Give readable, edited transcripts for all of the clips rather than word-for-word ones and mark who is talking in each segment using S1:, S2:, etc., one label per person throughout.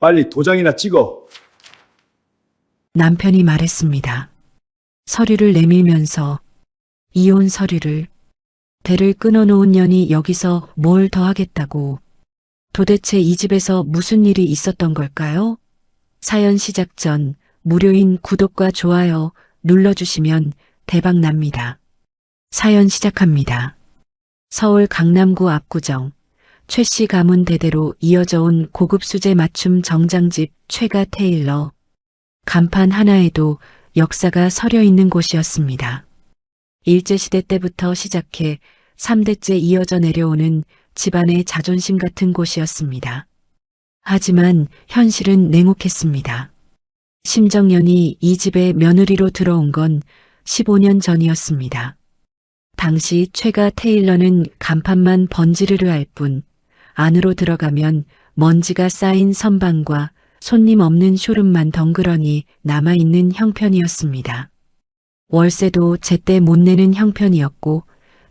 S1: 빨리 도장이나 찍어.
S2: 남편이 말했습니다. 서류를 내밀면서 이혼 서류를. 배를 끊어놓은 년이 여기서 뭘 더 하겠다고. 도대체 이 집에서 무슨 일이 있었던 걸까요? 사연 시작 전 무료인 구독과 좋아요 눌러주시면 대박 납니다. 사연 시작합니다. 서울 강남구 압구정 최 씨 가문 대대로 이어져 온 고급 수제 맞춤 정장집 최가 테일러. 간판 하나에도 역사가 서려 있는 곳이었습니다. 일제시대 때부터 시작해 3대째 이어져 내려오는 집안의 자존심 같은 곳이었습니다. 하지만 현실은 냉혹했습니다. 심정연이 이 집에 며느리로 들어온 건 15년 전이었습니다. 당시 최가 테일러는 간판만 번지르르 할 뿐 안으로 들어가면 먼지가 쌓인 선반과 손님 없는 쇼룸만 덩그러니 남아있는 형편이었습니다. 월세도 제때 못 내는 형편이었고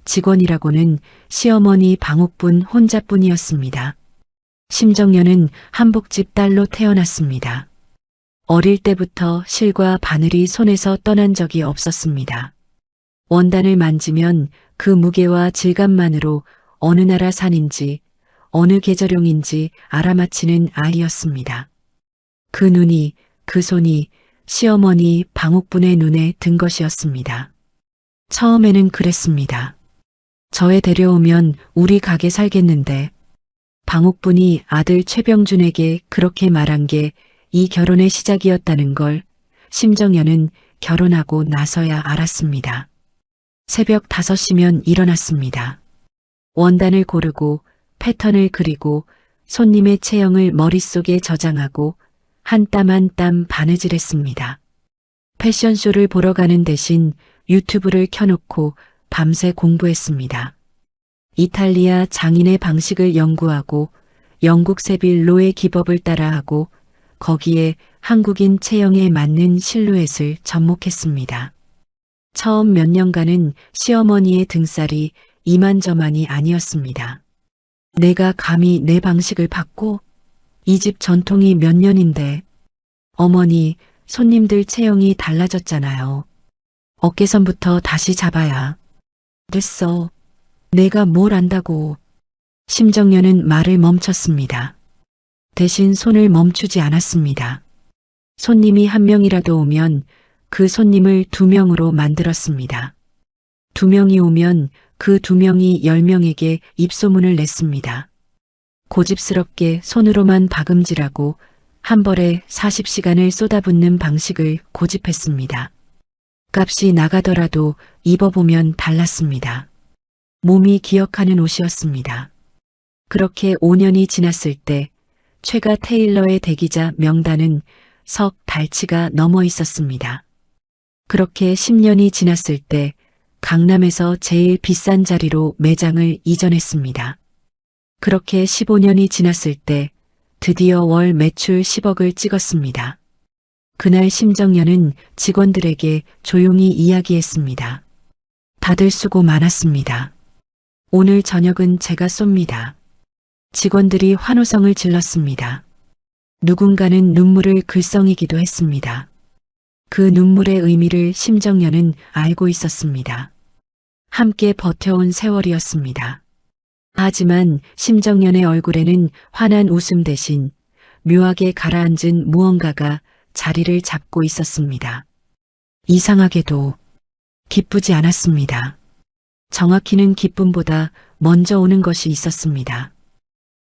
S2: 직원이라고는 시어머니 방옥분 혼자뿐이었습니다. 심정연은 한복집 딸로 태어났습니다. 어릴 때부터 실과 바늘이 손에서 떠난 적이 없었습니다. 원단을 만지면 그 무게와 질감만으로 어느 나라 산인지 어느 계절용인지 알아맞히는 아이였습니다. 그 눈이, 그 손이 시어머니 방옥분의 눈에 든 것이었습니다. 처음에는 그랬습니다. 저애 데려오면 우리 가게 살겠는데. 방옥분이 아들 최병준에게 그렇게 말한 게 이 결혼의 시작이었다는 걸 심정연은 결혼하고 나서야 알았습니다. 새벽 5시면 일어났습니다. 원단을 고르고 패턴을 그리고 손님의 체형을 머릿속에 저장하고 한 땀 한 땀 바느질했습니다. 패션쇼를 보러 가는 대신 유튜브를 켜놓고 밤새 공부했습니다. 이탈리아 장인의 방식을 연구하고 영국 세빌로의 기법을 따라하고 거기에 한국인 체형에 맞는 실루엣을 접목했습니다. 처음 몇 년간은 시어머니의 등살이 이만저만이 아니었습니다. 내가 감히 내 방식을 바꿔? 이 집 전통이 몇 년인데. 어머니, 손님들 체형이 달라졌잖아요. 어깨선부터 다시 잡아야. 됐어. 내가 뭘 안다고. 심정연은 말을 멈췄습니다. 대신 손을 멈추지 않았습니다. 손님이 한 명이라도 오면 그 손님을 2명으로 만들었습니다. 2명이 오면 그 2명이 10명에게 입소문을 냈습니다. 고집스럽게 손으로만 박음질하고 한 벌에 40시간을 쏟아붓는 방식을 고집했습니다. 값이 나가더라도 입어보면 달랐습니다. 몸이 기억하는 옷이었습니다. 그렇게 5년이 지났을 때 최가 테일러의 대기자 명단은 석 달치가 넘어 있었습니다. 그렇게 10년이 지났을 때 강남에서 제일 비싼 자리로 매장을 이전했습니다. 그렇게 15년이 지났을 때 드디어 월 매출 10억을 찍었습니다. 그날 심정연은 직원들에게 조용히 이야기했습니다. 다들 수고 많았습니다. 오늘 저녁은 제가 쏩니다. 직원들이 환호성을 질렀습니다. 누군가는 눈물을 글썽이기도 했습니다. 그 눈물의 의미를 심정연은 알고 있었습니다. 함께 버텨온 세월이었습니다. 하지만 심정연의 얼굴에는 환한 웃음 대신 묘하게 가라앉은 무언가가 자리를 잡고 있었습니다. 이상하게도 기쁘지 않았습니다. 정확히는 기쁨보다 먼저 오는 것이 있었습니다.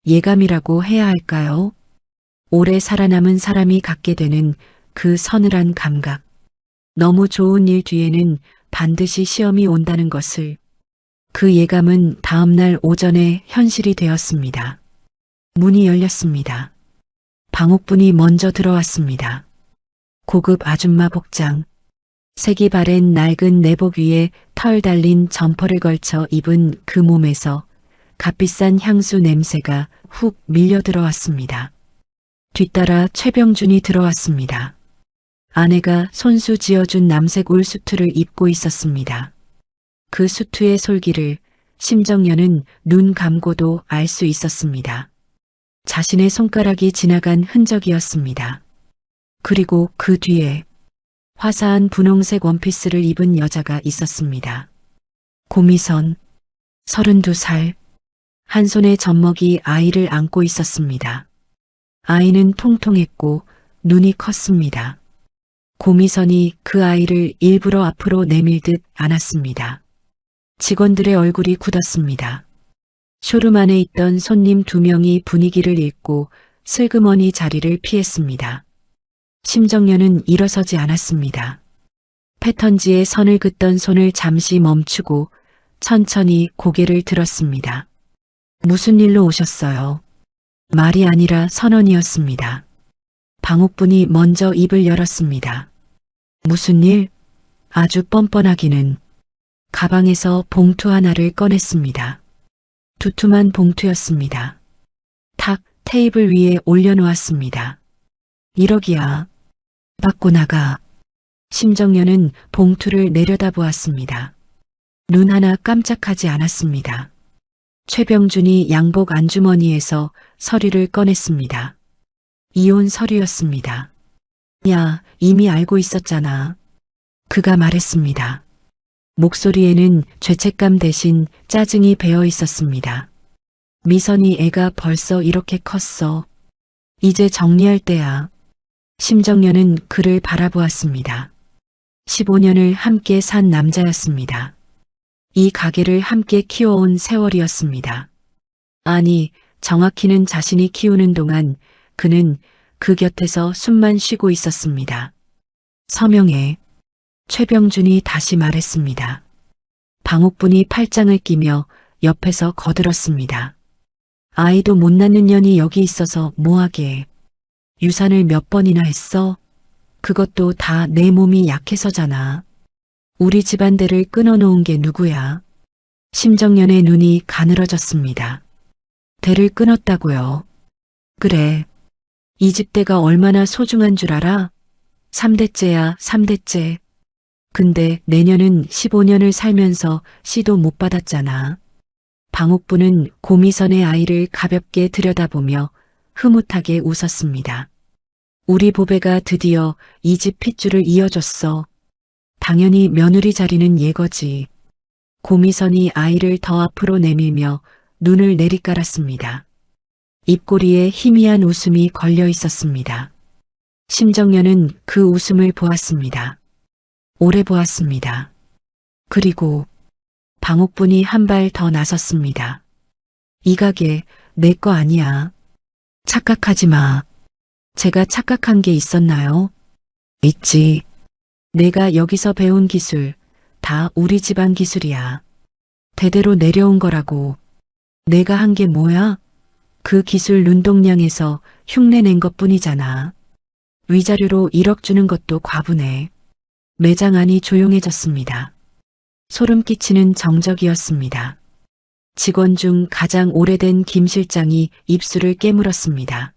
S2: 예감이라고 해야 할까요? 오래 살아남은 사람이 갖게 되는 그 서늘한 감각. 너무 좋은 일 뒤에는 반드시 시험이 온다는 것을. 그 예감은 다음날 오전에 현실이 되었습니다. 문이 열렸습니다. 방옥분이 먼저 들어왔습니다. 고급 아줌마 복장. 색이 바랜 낡은 내복 위에 털 달린 점퍼를 걸쳐 입은 그 몸에서 값비싼 향수 냄새가 훅 밀려 들어왔습니다. 뒤따라 최병준이 들어왔습니다. 아내가 손수 지어준 남색 울 수트를 입고 있었습니다. 그 수트의 솔기를 심정연은 눈 감고도 알 수 있었습니다. 자신의 손가락이 지나간 흔적이었습니다. 그리고 그 뒤에 화사한 분홍색 원피스를 입은 여자가 있었습니다. 고미선, 32살, 한 손에 젖먹이 아이를 안고 있었습니다. 아이는 통통했고 눈이 컸습니다. 고미선이 그 아이를 일부러 앞으로 내밀듯 안았습니다. 직원들의 얼굴이 굳었습니다. 쇼룸 안에 있던 손님 2명이 분위기를 읽고 슬그머니 자리를 피했습니다. 심정연은 일어서지 않았습니다. 패턴지에 선을 긋던 손을 잠시 멈추고 천천히 고개를 들었습니다. 무슨 일로 오셨어요? 말이 아니라 선언이었습니다. 방옥분이 먼저 입을 열었습니다. 무슨 일? 아주 뻔뻔하기는. 가방에서 봉투 하나를 꺼냈습니다. 두툼한 봉투였습니다. 탁 테이블 위에 올려놓았습니다. 1억이야. 받고 나가. 심정연은 봉투를 내려다보았습니다. 눈 하나 깜짝하지 않았습니다. 최병준이 양복 안주머니에서 서류를 꺼냈습니다. 이혼 서류였습니다. 야, 이미 알고 있었잖아. 그가 말했습니다. 목소리에는 죄책감 대신 짜증이 배어 있었습니다. 미선이 애가 벌써 이렇게 컸어. 이제 정리할 때야. 심정연은 그를 바라보았습니다. 15년을 함께 산 남자였습니다. 이 가게를 함께 키워온 세월이었습니다. 아니, 정확히는 자신이 키우는 동안 그는 그 곁에서 숨만 쉬고 있었습니다. 서명해. 최병준이 다시 말했습니다. 방옥분이 팔짱을 끼며 옆에서 거들었습니다. 아이도 못 낳는 년이 여기 있어서 뭐하게. 유산을 몇 번이나 했어? 그것도 다 내 몸이 약해서잖아. 우리 집안대를 끊어놓은 게 누구야? 심정연의 눈이 가늘어졌습니다. 대를 끊었다고요. 그래. 이 집대가 얼마나 소중한 줄 알아? 3대째야, 3대째. 근데 내년은 15년을 살면서 시도 못 받았잖아. 방옥부는 고미선의 아이를 가볍게 들여다보며 흐뭇하게 웃었습니다. 우리 보배가 드디어 이 집 핏줄을 이어줬어. 당연히 며느리 자리는 예거지. 고미선이 아이를 더 앞으로 내밀며 눈을 내리깔았습니다. 입꼬리에 희미한 웃음이 걸려 있었습니다. 심정연은 그 웃음을 보았습니다. 오래 보았습니다. 그리고 방옥분이 한 발 더 나섰습니다. 이 가게 내 거 아니야. 착각하지 마. 제가 착각한 게 있었나요? 있지. 내가 여기서 배운 기술, 다 우리 집안 기술이야. 대대로 내려온 거라고. 내가 한 게 뭐야? 그 기술 눈동냥에서 흉내낸 것뿐이잖아. 위자료로 1억 주는 것도 과분해. 매장 안이 조용해졌습니다. 소름 끼치는 정적이었습니다. 직원 중 가장 오래된 김 실장이 입술을 깨물었습니다.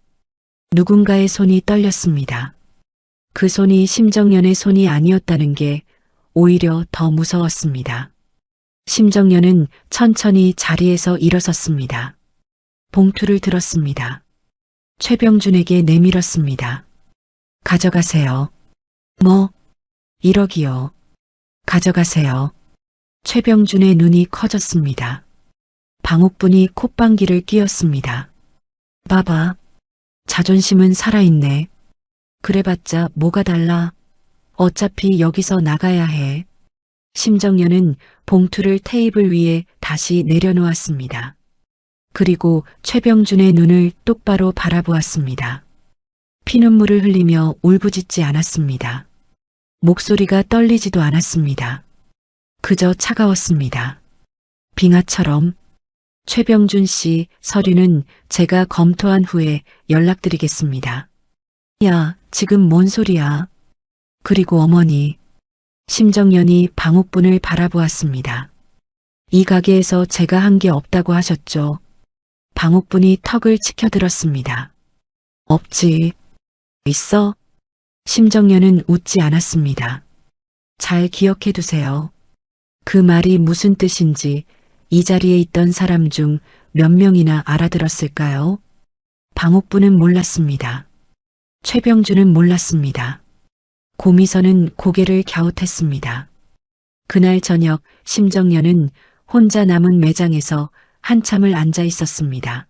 S2: 누군가의 손이 떨렸습니다. 그 손이 심정연의 손이 아니었다는 게 오히려 더 무서웠습니다. 심정연은 천천히 자리에서 일어섰습니다. 봉투를 들었습니다. 최병준에게 내밀었습니다. 가져가세요. 뭐? 1억이요. 가져가세요. 최병준의 눈이 커졌습니다. 방옥분이 콧방귀를 뀌었습니다. 봐봐. 자존심은 살아있네. 그래봤자 뭐가 달라. 어차피 여기서 나가야 해. 심정연은 봉투를 테이블 위에 다시 내려놓았습니다. 그리고 최병준의 눈을 똑바로 바라보았습니다. 피눈물을 흘리며 울부짖지 않았습니다. 목소리가 떨리지도 않았습니다. 그저 차가웠습니다. 빙하처럼. 최병준 씨 서류는 제가 검토한 후에 연락드리겠습니다. 야, 지금 뭔 소리야? 그리고 어머니. 심정연이 방옥분을 바라보았습니다. 이 가게에서 제가 한 게 없다고 하셨죠. 방옥분이 턱을 치켜들었습니다. 없지. 있어? 심정연은 웃지 않았습니다. 잘 기억해 두세요. 그 말이 무슨 뜻인지 이 자리에 있던 사람 중 몇 명이나 알아들었을까요? 방옥부는 몰랐습니다. 최병주는 몰랐습니다. 고미선은 고개를 갸웃했습니다. 그날 저녁 심정연은 혼자 남은 매장에서 한참을 앉아 있었습니다.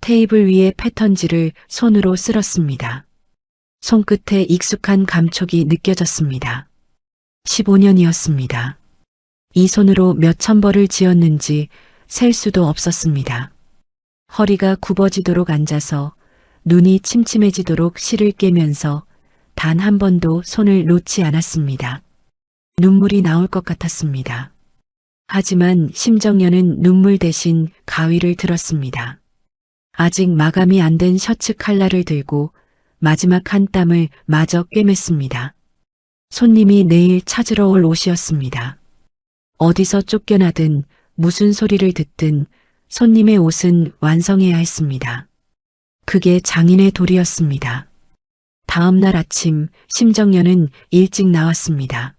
S2: 테이블 위에 패턴지를 손으로 쓸었습니다. 손끝에 익숙한 감촉이 느껴졌습니다. 15년이었습니다. 이 손으로 몇천 벌을 지었는지 셀 수도 없었습니다. 허리가 굽어지도록 앉아서 눈이 침침해지도록 실을 깨면서 단 한 번도 손을 놓지 않았습니다. 눈물이 나올 것 같았습니다. 하지만 심정연은 눈물 대신 가위를 들었습니다. 아직 마감이 안 된 셔츠 칼라를 들고 마지막 한 땀을 마저 꿰맸습니다. 손님이 내일 찾으러 올 옷이었습니다. 어디서 쫓겨나든 무슨 소리를 듣든 손님의 옷은 완성해야 했습니다. 그게 장인의 도리였습니다. 다음 날 아침 심정연은 일찍 나왔습니다.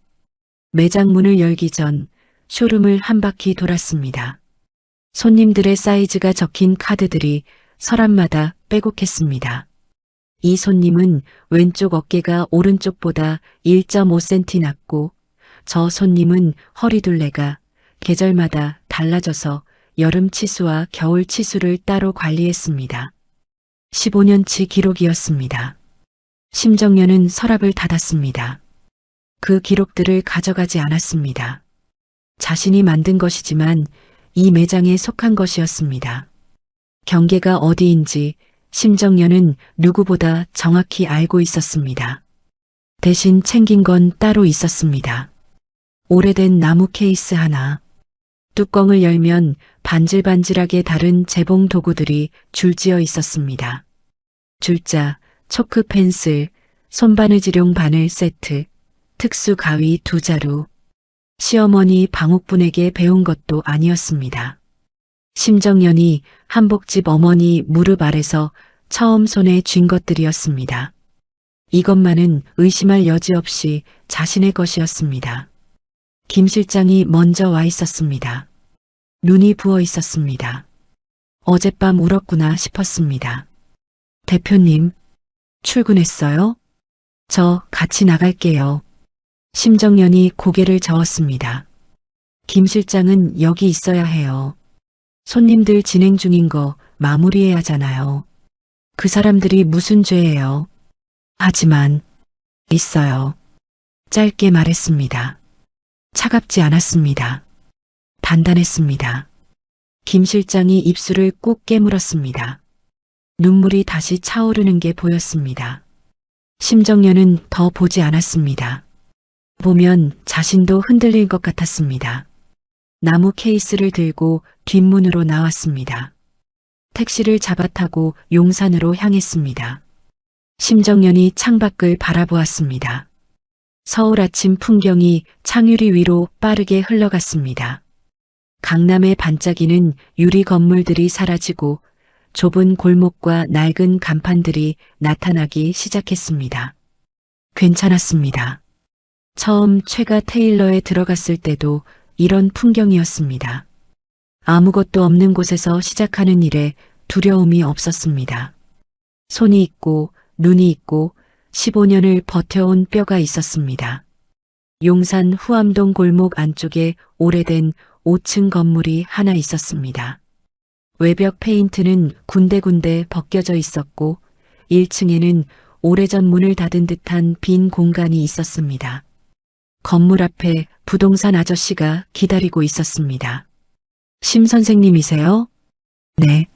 S2: 매장 문을 열기 전 쇼룸을 한 바퀴 돌았습니다. 손님들의 사이즈가 적힌 카드들이 서랍마다 빼곡했습니다. 이 손님은 왼쪽 어깨가 오른쪽보다 1.5cm 낮고 저 손님은 허리둘레가 계절마다 달라져서 여름 치수와 겨울 치수를 따로 관리했습니다. 15년치 기록이었습니다. 심정연은 서랍을 닫았습니다. 그 기록들을 가져가지 않았습니다. 자신이 만든 것이지만 이 매장에 속한 것이었습니다. 경계가 어디인지 심정연은 누구보다 정확히 알고 있었습니다. 대신 챙긴 건 따로 있었습니다. 오래된 나무 케이스 하나. 뚜껑을 열면 반질반질하게 다른 재봉 도구들이 줄지어 있었습니다. 줄자, 초크 펜슬, 손바느질용 바늘 세트, 특수 가위 2자루. 시어머니 방옥분에게 배운 것도 아니었습니다. 심정연이 한복집 어머니 무릎 아래서 처음 손에 쥔 것들이었습니다. 이것만은 의심할 여지 없이 자신의 것이었습니다. 김 실장이 먼저 와 있었습니다. 눈이 부어 있었습니다. 어젯밤 울었구나 싶었습니다. 대표님, 출근했어요? 저 같이 나갈게요. 심정연이 고개를 저었습니다. 김 실장은 여기 있어야 해요. 손님들 진행 중인 거 마무리해야 하잖아요. 그 사람들이 무슨 죄예요? 하지만 있어요. 짧게 말했습니다. 차갑지 않았습니다. 단단했습니다. 김 실장이 입술을 꾹 깨물었습니다. 눈물이 다시 차오르는 게 보였습니다. 심정연은 더 보지 않았습니다. 보면 자신도 흔들릴 것 같았습니다. 나무 케이스를 들고 뒷문으로 나왔습니다. 택시를 잡아타고 용산으로 향했습니다. 심정연이 창밖을 바라보았습니다. 서울 아침 풍경이 창유리 위로 빠르게 흘러갔습니다. 강남의 반짝이는 유리 건물들이 사라지고 좁은 골목과 낡은 간판들이 나타나기 시작했습니다. 괜찮았습니다. 처음 최가 테일러에 들어갔을 때도 이런 풍경이었습니다. 아무것도 없는 곳에서 시작하는 일에 두려움이 없었습니다. 손이 있고 눈이 있고 15년을 버텨온 뼈가 있었습니다. 용산 후암동 골목 안쪽에 오래된 5층 건물이 하나 있었습니다. 외벽 페인트는 군데군데 벗겨져 있었고 1층에는 오래전 문을 닫은 듯한 빈 공간이 있었습니다. 건물 앞에 부동산 아저씨가 기다리고 있었습니다. 심 선생님이세요? 네.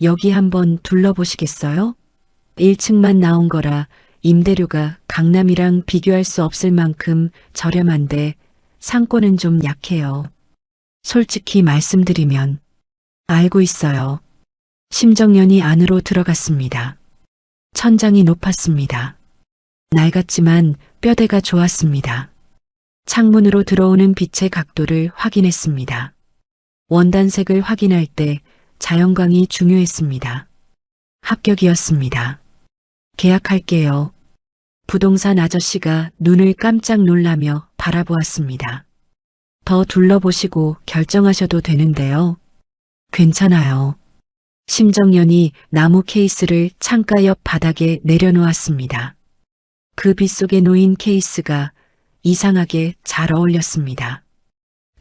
S2: 여기 한번 둘러보시겠어요? 1층만 나온 거라 임대료가 강남이랑 비교할 수 없을 만큼 저렴한데 상권은 좀 약해요. 솔직히 말씀드리면 알고 있어요. 심정연이 안으로 들어갔습니다. 천장이 높았습니다. 낡았지만 뼈대가 좋았습니다. 창문으로 들어오는 빛의 각도를 확인했습니다. 원단색을 확인할 때 자연광이 중요했습니다. 합격이었습니다. 계약할게요. 부동산 아저씨가 눈을 깜짝 놀라며 바라보았습니다. 더 둘러보시고 결정하셔도 되는데요. 괜찮아요. 심정연이 나무 케이스를 창가 옆 바닥에 내려놓았습니다. 그 빗속에 놓인 케이스가 이상하게 잘 어울렸습니다.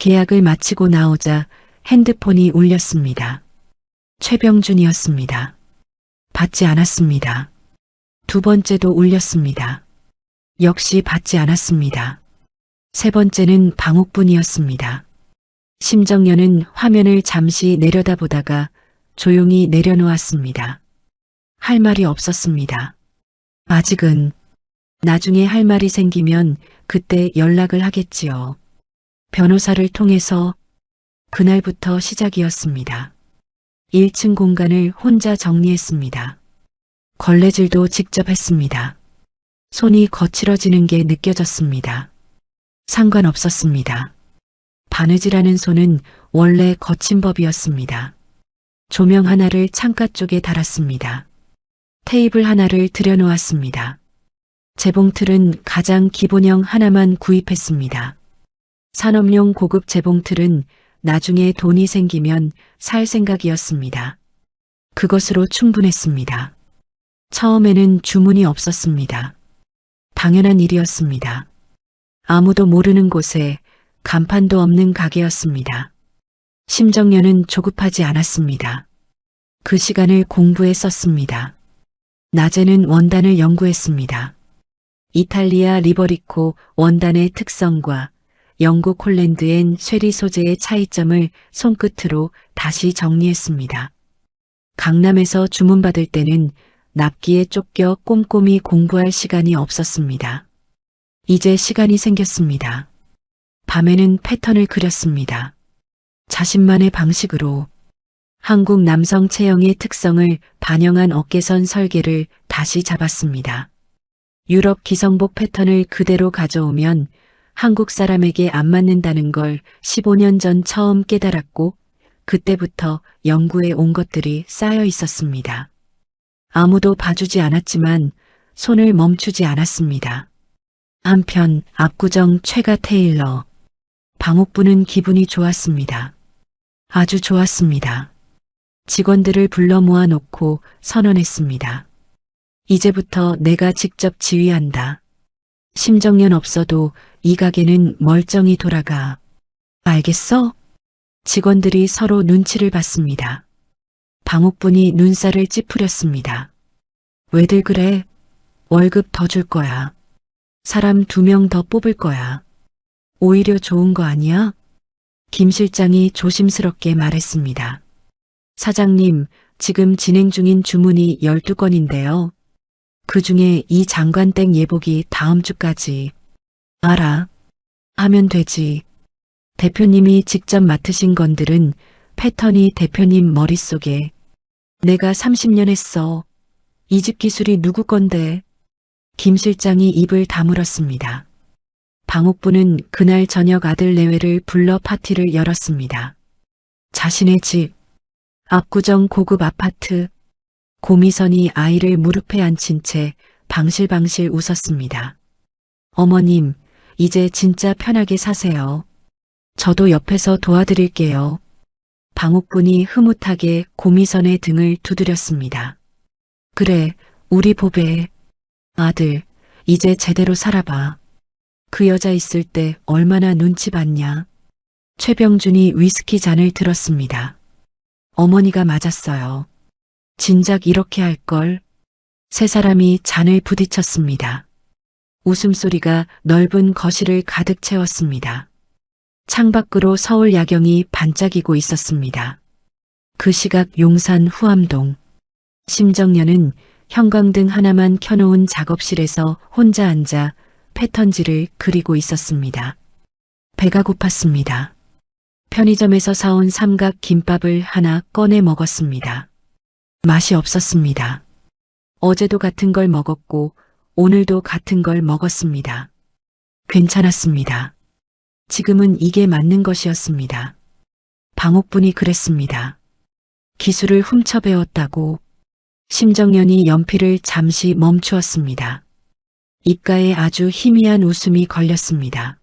S2: 계약을 마치고 나오자 핸드폰이 울렸습니다. 최병준이었습니다. 받지 않았습니다. 두 번째도 울렸습니다. 역시 받지 않았습니다. 세 번째는 방옥분이었습니다. 심정연은 화면을 잠시 내려다보다가 조용히 내려놓았습니다. 할 말이 없었습니다. 아직은 나중에 할 말이 생기면 그때 연락을 하겠지요. 변호사를 통해서 그날부터 시작이었습니다. 1층 공간을 혼자 정리했습니다. 걸레질도 직접 했습니다. 손이 거칠어지는 게 느껴졌습니다. 상관없었습니다. 바느질하는 손은 원래 거친 법이었습니다. 조명 하나를 창가 쪽에 달았습니다. 테이블 하나를 들여놓았습니다. 재봉틀은 가장 기본형 하나만 구입했습니다. 산업용 고급 재봉틀은 나중에 돈이 생기면 살 생각이었습니다. 그것으로 충분했습니다. 처음에는 주문이 없었습니다. 당연한 일이었습니다. 아무도 모르는 곳에 간판도 없는 가게였습니다. 심정연은 조급하지 않았습니다. 그 시간을 공부에 썼습니다. 낮에는 원단을 연구했습니다. 이탈리아 리버리코 원단의 특성과 영국 홀랜드엔 쇠리 소재의 차이점을 손끝으로 다시 정리했습니다. 강남에서 주문받을 때는 납기에 쫓겨 꼼꼼히 공부할 시간이 없었습니다. 이제 시간이 생겼습니다. 밤에는 패턴을 그렸습니다. 자신만의 방식으로 한국 남성 체형의 특성을 반영한 어깨선 설계를 다시 잡았습니다. 유럽 기성복 패턴을 그대로 가져오면 한국 사람에게 안 맞는다는 걸 15년 전 처음 깨달았고 그때부터 연구해 온 것들이 쌓여 있었습니다. 아무도 봐주지 않았지만 손을 멈추지 않았습니다. 한편 압구정 최가 테일러. 방옥부는 기분이 좋았습니다. 아주 좋았습니다. 직원들을 불러 모아놓고 선언했습니다. 이제부터 내가 직접 지휘한다. 심정연 없어도 이 가게는 멀쩡히 돌아가. 알겠어? 직원들이 서로 눈치를 봤습니다. 방옥분이 눈살을 찌푸렸습니다. 왜들 그래? 월급 더 줄 거야. 사람 2명 더 뽑을 거야. 오히려 좋은 거 아니야? 김 실장이 조심스럽게 말했습니다. 사장님, 지금 진행 중인 주문이 12건인데요. 그중에 이 장관땡 예복이 다음 주까지. 알아. 하면 되지. 대표님이 직접 맡으신 건들은 패턴이 대표님 머릿속에. 내가 30년 했어. 이 집 기술이 누구 건데. 김 실장이 입을 다물었습니다. 방옥부는 그날 저녁 아들 내외를 불러 파티를 열었습니다. 자신의 집, 압구정 고급 아파트, 고미선이 아이를 무릎에 앉힌 채 방실방실 웃었습니다. 어머님, 이제 진짜 편하게 사세요. 저도 옆에서 도와드릴게요. 방옥분이 흐뭇하게 고미선의 등을 두드렸습니다. 그래, 우리 보배. 아들, 이제 제대로 살아봐. 그 여자 있을 때 얼마나 눈치 봤냐. 최병준이 위스키 잔을 들었습니다. 어머니가 맞았어요. 진작 이렇게 할걸. 세 사람이 잔을 부딪혔습니다. 웃음소리가 넓은 거실을 가득 채웠습니다. 창밖으로 서울 야경이 반짝이고 있었습니다. 그 시각 용산 후암동. 심정연은 형광등 하나만 켜놓은 작업실에서 혼자 앉아 패턴지를 그리고 있었습니다. 배가 고팠습니다. 편의점에서 사온 삼각 김밥을 하나 꺼내 먹었습니다. 맛이 없었습니다. 어제도 같은 걸 먹었고 오늘도 같은 걸 먹었습니다. 괜찮았습니다. 지금은 이게 맞는 것이었습니다. 방옥분이 그랬습니다. 기술을 훔쳐 배웠다고. 심정연이 연필을 잠시 멈추었습니다. 입가에 아주 희미한 웃음이 걸렸습니다.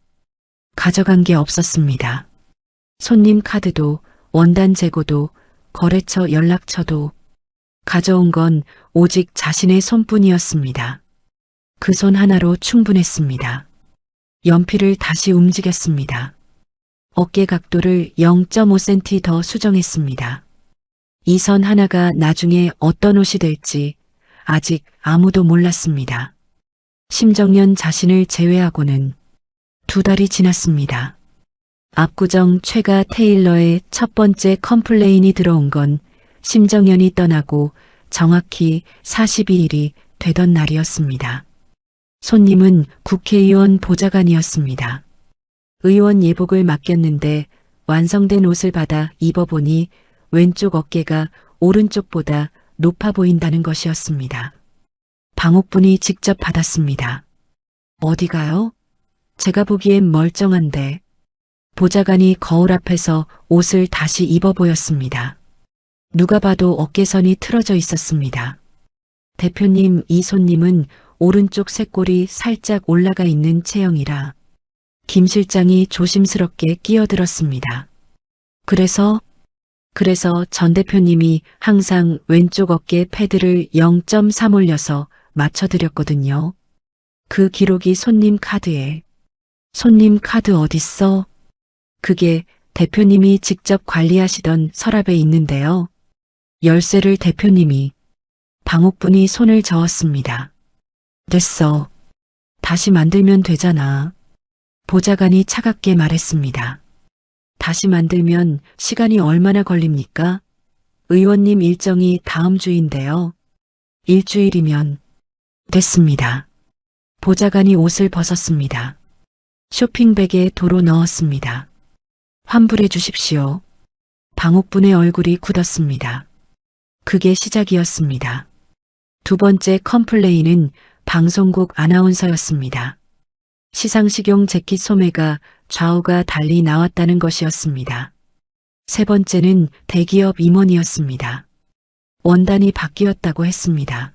S2: 가져간 게 없었습니다. 손님 카드도, 원단 재고도, 거래처 연락처도 가져온 건 오직 자신의 손뿐이었습니다. 그 손 하나로 충분했습니다. 연필을 다시 움직였습니다. 어깨 각도를 0.5cm 더 수정했습니다. 이 선 하나가 나중에 어떤 옷이 될지 아직 아무도 몰랐습니다. 심정연 자신을 제외하고는 2달이 지났습니다. 압구정 최가 테일러의 첫 번째 컴플레인이 들어온 건 심정연이 떠나고 정확히 42일이 되던 날이었습니다. 손님은 국회의원 보좌관이었습니다. 의원 예복을 맡겼는데 완성된 옷을 받아 입어보니 왼쪽 어깨가 오른쪽보다 높아 보인다는 것이었습니다. 방옥분이 직접 받았습니다. 어디 가요? 제가 보기엔 멀쩡한데. 보좌관이 거울 앞에서 옷을 다시 입어 보였습니다. 누가 봐도 어깨선이 틀어져 있었습니다. 대표님, 이 손님은 오른쪽 쇄골이 살짝 올라가 있는 체형이라. 김 실장이 조심스럽게 끼어들었습니다. 그래서 전 대표님이 항상 왼쪽 어깨 패드를 0.3 올려서 맞춰드렸거든요. 그 기록이 손님 카드에. 손님 카드 어딨어? 그게 대표님이 직접 관리하시던 서랍에 있는데요. 열쇠를 대표님이. 방옥분이 손을 저었습니다. 됐어. 다시 만들면 되잖아. 보좌관이 차갑게 말했습니다. 다시 만들면 시간이 얼마나 걸립니까? 의원님 일정이 다음 주인데요. 일주일이면. 됐습니다. 보좌관이 옷을 벗었습니다. 쇼핑백에 도로 넣었습니다. 환불해 주십시오. 방옥분의 얼굴이 굳었습니다. 그게 시작이었습니다. 2번째 컴플레인은 방송국 아나운서였습니다. 시상식용 재킷 소매가 좌우가 달리 나왔다는 것이었습니다. 3번째는 대기업 임원이었습니다. 원단이 바뀌었다고 했습니다.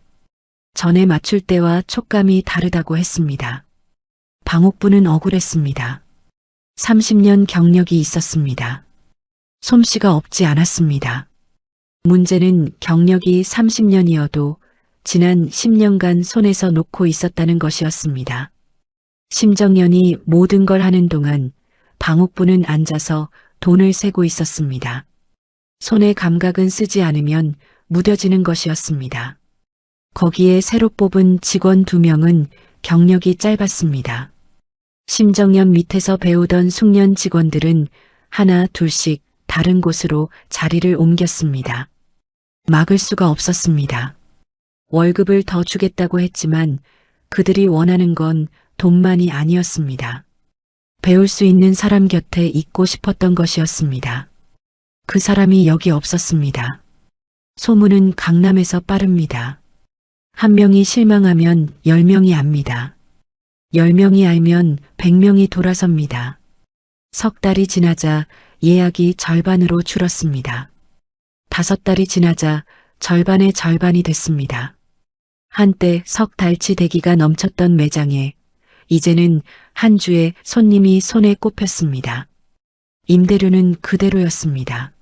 S2: 전에 맞출 때와 촉감이 다르다고 했습니다. 방옥분은 억울했습니다. 30년 경력이 있었습니다. 솜씨가 없지 않았습니다. 문제는 경력이 30년이어도 지난 10년간 손에서 놓고 있었다는 것이었습니다. 심정연이 모든 걸 하는 동안 방옥분은 앉아서 돈을 세고 있었습니다. 손의 감각은 쓰지 않으면 무뎌지는 것이었습니다. 거기에 새로 뽑은 직원 2명은 경력이 짧았습니다. 심정연 밑에서 배우던 숙련 직원들은 하나 둘씩 다른 곳으로 자리를 옮겼습니다. 막을 수가 없었습니다. 월급을 더 주겠다고 했지만 그들이 원하는 건 돈만이 아니었습니다. 배울 수 있는 사람 곁에 있고 싶었던 것이었습니다. 그 사람이 여기 없었습니다. 소문은 강남에서 빠릅니다. 1명이 실망하면 10명이 압니다. 10명이 알면 100명이 돌아섭니다. 석 달이 지나자 예약이 절반으로 줄었습니다. 5달이 지나자 절반의 절반이 됐습니다. 한때 석 달치 대기가 넘쳤던 매장에 이제는 한 주에 손님이 손에 꼽혔습니다. 임대료는 그대로였습니다.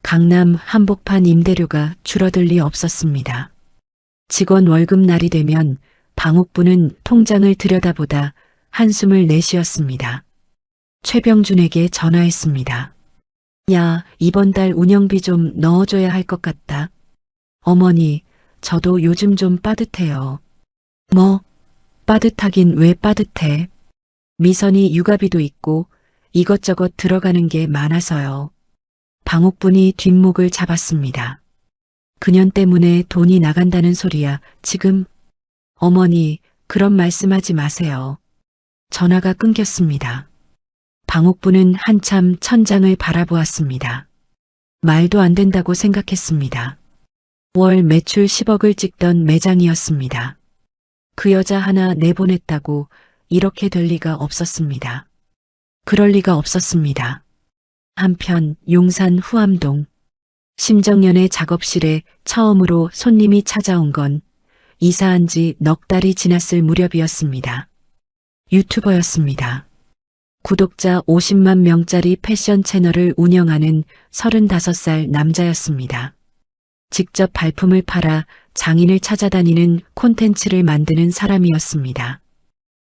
S2: 강남 한복판 임대료가 줄어들 리 없었습니다. 직원 월급날이 되면 방옥분은 통장을 들여다보다 한숨을 내쉬었습니다. 최병준에게 전화했습니다. 야, 이번 달 운영비 좀 넣어줘야 할 것 같다. 어머니, 저도 요즘 좀 빠듯해요. 뭐? 빠듯하긴 왜 빠듯해? 미선이 육아비도 있고 이것저것 들어가는 게 많아서요. 방옥분이 뒷목을 잡았습니다. 그년 때문에 돈이 나간다는 소리야, 지금? 어머니, 그런 말씀하지 마세요. 전화가 끊겼습니다. 방옥분은 한참 천장을 바라보았습니다. 말도 안 된다고 생각했습니다. 월 매출 10억을 찍던 매장이었습니다. 그 여자 하나 내보냈다고 이렇게 될 리가 없었습니다. 그럴 리가 없었습니다. 한편 용산 후암동 심정연의 작업실에 처음으로 손님이 찾아온 건 이사한 지 넉 달이 지났을 무렵이었습니다. 유튜버였습니다. 구독자 50만 명짜리 패션 채널을 운영하는 35살 남자였습니다. 직접 발품을 팔아 장인을 찾아다니는 콘텐츠를 만드는 사람이었습니다.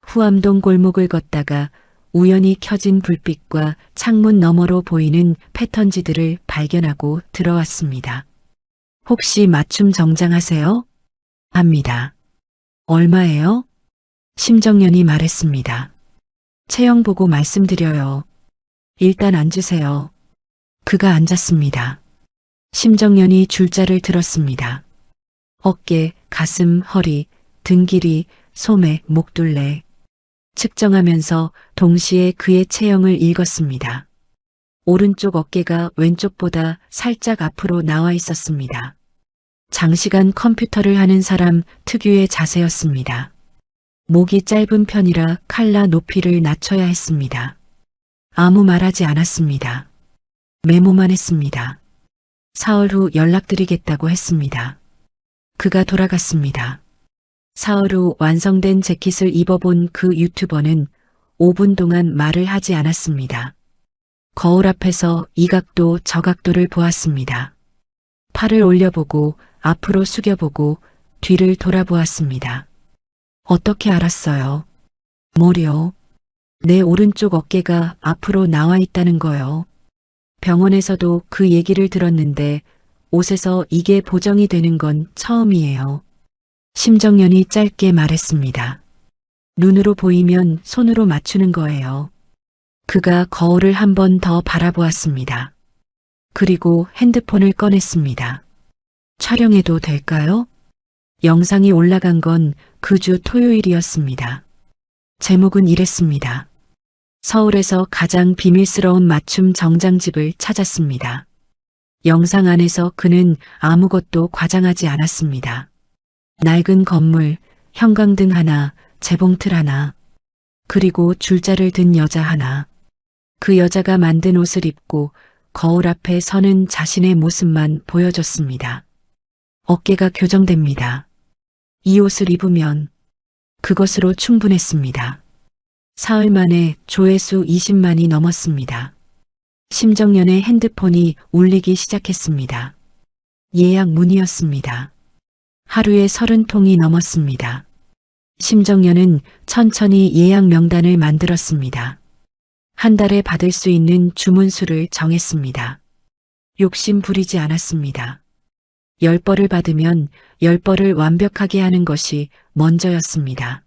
S2: 후암동 골목을 걷다가 우연히 켜진 불빛과 창문 너머로 보이는 패턴지들을 발견하고 들어왔습니다. 혹시 맞춤 정장하세요? 합니다. 얼마예요? 심정연이 말했습니다. 체형 보고 말씀드려요. 일단 앉으세요. 그가 앉았습니다. 심정연이 줄자를 들었습니다. 어깨, 가슴, 허리, 등 길이, 소매, 목둘레. 측정하면서 동시에 그의 체형을 읽었습니다. 오른쪽 어깨가 왼쪽보다 살짝 앞으로 나와 있었습니다. 장시간 컴퓨터를 하는 사람 특유의 자세였습니다. 목이 짧은 편이라 칼라 높이를 낮춰야 했습니다. 아무 말하지 않았습니다. 메모만 했습니다. 사흘 후 연락드리겠다고 했습니다. 그가 돌아갔습니다. 사흘 후 완성된 재킷을 입어본 그 유튜버는 5분 동안 말을 하지 않았습니다. 거울 앞에서 이 각도 저 각도를 보았습니다. 팔을 올려보고 앞으로 숙여보고 뒤를 돌아보았습니다. 어떻게 알았어요? 뭐요? 내 오른쪽 어깨가 앞으로 나와 있다는 거요. 병원에서도 그 얘기를 들었는데 옷에서 이게 보정이 되는 건 처음이에요. 심정연이 짧게 말했습니다. 눈으로 보이면 손으로 맞추는 거예요. 그가 거울을 한 번 더 바라보았습니다. 그리고 핸드폰을 꺼냈습니다. 촬영해도 될까요? 영상이 올라간 건 그 주 토요일이었습니다. 제목은 이랬습니다. 서울에서 가장 비밀스러운 맞춤 정장집을 찾았습니다. 영상 안에서 그는 아무것도 과장하지 않았습니다. 낡은 건물, 형광등 하나, 재봉틀 하나, 그리고 줄자를 든 여자 하나. 그 여자가 만든 옷을 입고 거울 앞에 서는 자신의 모습만 보여줬습니다. 어깨가 교정됩니다. 이 옷을 입으면 그것으로 충분했습니다. 사흘 만에 조회수 20만이 넘었습니다. 심정연의 핸드폰이 울리기 시작했습니다. 예약 문의였습니다. 하루에 30통이 넘었습니다. 심정연은 천천히 예약 명단을 만들었습니다. 한 달에 받을 수 있는 주문수를 정했습니다. 욕심 부리지 않았습니다. 10벌을 받으면 10벌을 완벽하게 하는 것이 먼저였습니다.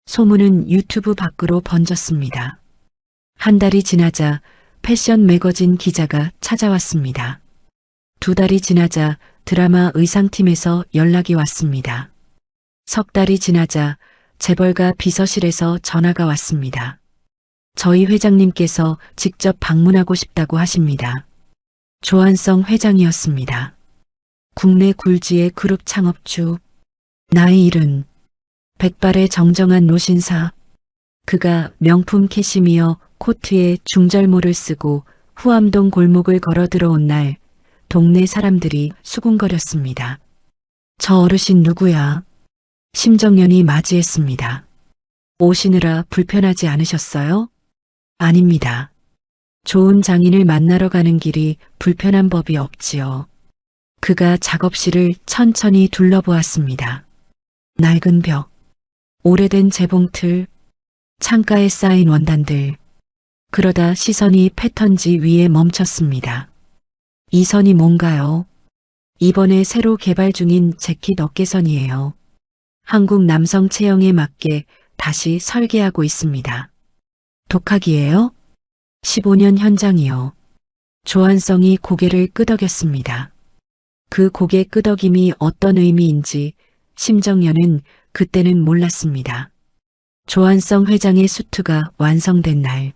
S2: 소문은 유튜브 밖으로 번졌습니다. 한 달이 지나자 패션 매거진 기자가 찾아왔습니다. 2달이 지나자 드라마 의상팀에서 연락이 왔습니다. 석 달이 지나자 재벌가 비서실에서 전화가 왔습니다. 저희 회장님께서 직접 방문하고 싶다고 하십니다. 조한성 회장이었습니다. 국내 굴지의 그룹 창업주. 나이 70. 백발의 정정한 노신사. 그가 명품 캐시미어 코트에 중절모를 쓰고 후암동 골목을 걸어 들어온 날 동네 사람들이 수군거렸습니다. 저 어르신 누구야? 심정연이 맞이했습니다. 오시느라 불편하지 않으셨어요? 아닙니다. 좋은 장인을 만나러 가는 길이 불편한 법이 없지요. 그가 작업실을 천천히 둘러보았습니다. 낡은 벽, 오래된 재봉틀, 창가에 쌓인 원단들. 그러다 시선이 패턴지 위에 멈췄습니다. 이 선이 뭔가요? 이번에 새로 개발 중인 재킷 어깨선이에요. 한국 남성 체형에 맞게 다시 설계하고 있습니다. 독학이에요? 15년 현장이요. 조한성이 고개를 끄덕였습니다. 그 고개 끄덕임이 어떤 의미인지 심정연은 그때는 몰랐습니다. 조한성 회장의 수트가 완성된 날,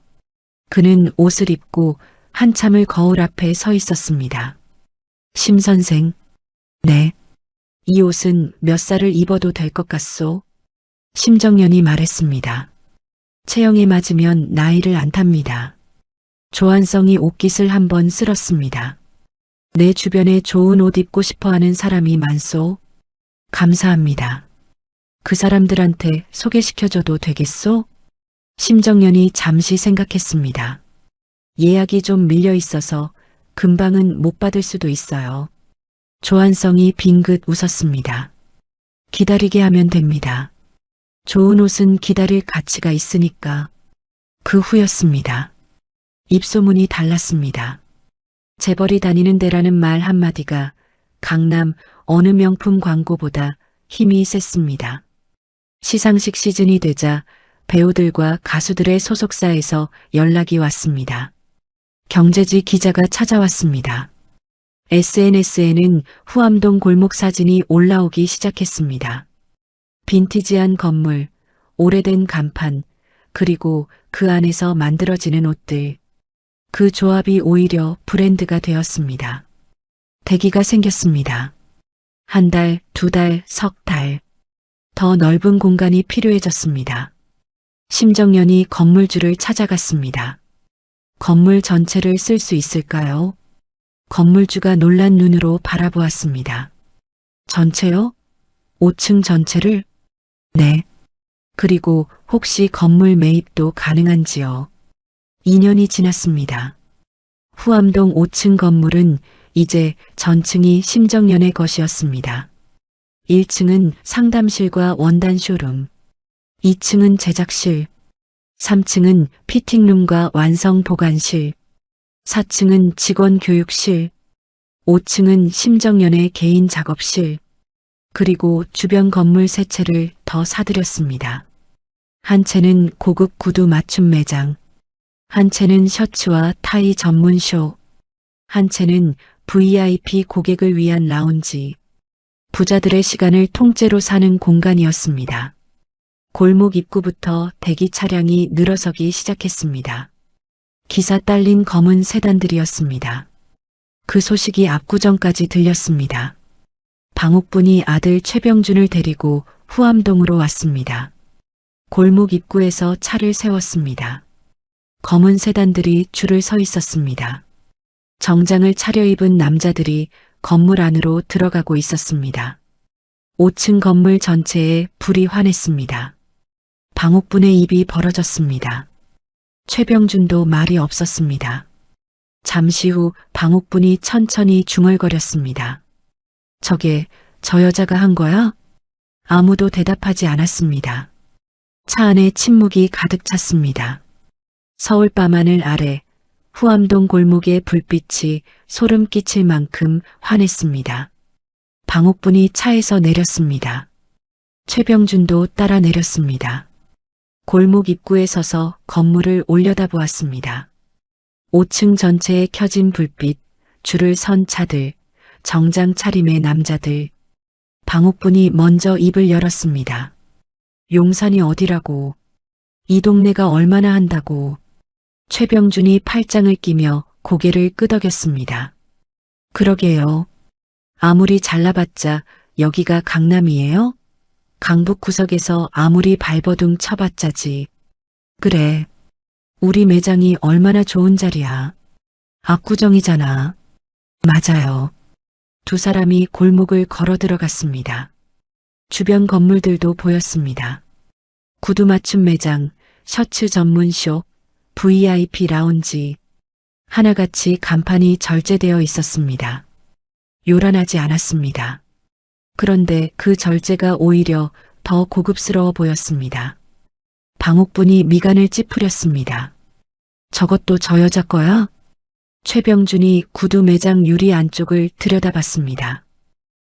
S2: 그는 옷을 입고 한참을 거울 앞에 서 있었습니다. 심 선생, 네. 이 옷은 몇 살을 입어도 될 것 같소? 심정연이 말했습니다. 체형에 맞으면 나이를 안 탑니다. 조한성이 옷깃을 한번 쓸었습니다. 내 주변에 좋은 옷 입고 싶어하는 사람이 많소? 감사합니다. 그 사람들한테 소개시켜줘도 되겠소? 심정연이 잠시 생각했습니다. 예약이 좀 밀려 있어서 금방은 못 받을 수도 있어요. 조한성이 빙긋 웃었습니다. 기다리게 하면 됩니다. 좋은 옷은 기다릴 가치가 있으니까. 그 후였습니다. 입소문이 달랐습니다. 재벌이 다니는 데라는 말 한마디가 강남 어느 명품 광고보다 힘이 셌습니다. 시상식 시즌이 되자 배우들과 가수들의 소속사에서 연락이 왔습니다. 경제지 기자가 찾아왔습니다. SNS에는 후암동 골목 사진이 올라오기 시작했습니다. 빈티지한 건물, 오래된 간판, 그리고 그 안에서 만들어지는 옷들. 그 조합이 오히려 브랜드가 되었습니다. 대기가 생겼습니다. 한 달, 두 달, 석 달. 더 넓은 공간이 필요해졌습니다. 심정연이 건물주를 찾아갔습니다. 건물 전체를 쓸 수 있을까요? 건물주가 놀란 눈으로 바라보았습니다. 전체요? 5층 전체를? 네. 그리고 혹시 건물 매입도 가능한지요? 2년이 지났습니다. 후암동 5층 건물은 이제 전층이 심정연의 것이었습니다. 1층은 상담실과 원단 쇼룸, 2층은 제작실, 3층은 피팅룸과 완성 보관실, 4층은 직원 교육실, 5층은 심정연의 개인 작업실, 그리고 주변 건물 세 채를 더 사들였습니다. 한 채는 고급 구두 맞춤 매장, 한 채는 셔츠와 타이 전문 쇼, 한 채는 VIP 고객을 위한 라운지, 부자들의 시간을 통째로 사는 공간이었습니다. 골목 입구부터 대기 차량이 늘어서기 시작했습니다. 기사 딸린 검은 세단들이었습니다. 그 소식이 압구정까지 들렸습니다. 방옥분이 아들 최병준을 데리고 후암동으로 왔습니다. 골목 입구에서 차를 세웠습니다. 검은 세단들이 줄을 서 있었습니다. 정장을 차려입은 남자들이 건물 안으로 들어가고 있었습니다. 5층 건물 전체에 불이 환했습니다. 방옥분의 입이 벌어졌습니다. 최병준도 말이 없었습니다. 잠시 후 방옥분이 천천히 중얼거렸습니다. 저게 저 여자가 한 거야? 아무도 대답하지 않았습니다. 차 안에 침묵이 가득 찼습니다. 서울 밤하늘 아래 후암동 골목의 불빛이 소름 끼칠 만큼 환했습니다. 방옥분이 차에서 내렸습니다. 최병준도 따라 내렸습니다. 골목 입구에 서서 건물을 올려다보았습니다. 5층 전체에 켜진 불빛, 줄을 선 차들, 정장 차림의 남자들. 방옥분이 먼저 입을 열었습니다. 용산이 어디라고? 이 동네가 얼마나 한다고? 최병준이 팔짱을 끼며 고개를 끄덕였습니다. 그러게요. 아무리 잘나봤자 여기가 강남이에요? 강북 구석에서 아무리 발버둥 쳐봤자지. 그래. 우리 매장이 얼마나 좋은 자리야. 압구정이잖아. 맞아요. 두 사람이 골목을 걸어 들어갔습니다. 주변 건물들도 보였습니다. 구두 맞춤 매장, 셔츠 전문쇼, VIP 라운지. 하나같이 간판이 절제되어 있었습니다. 요란하지 않았습니다. 그런데 그 절제가 오히려 더 고급스러워 보였습니다. 방옥분이 미간을 찌푸렸습니다. 저것도 저 여자 거야? 최병준이 구두 매장 유리 안쪽을 들여다봤습니다.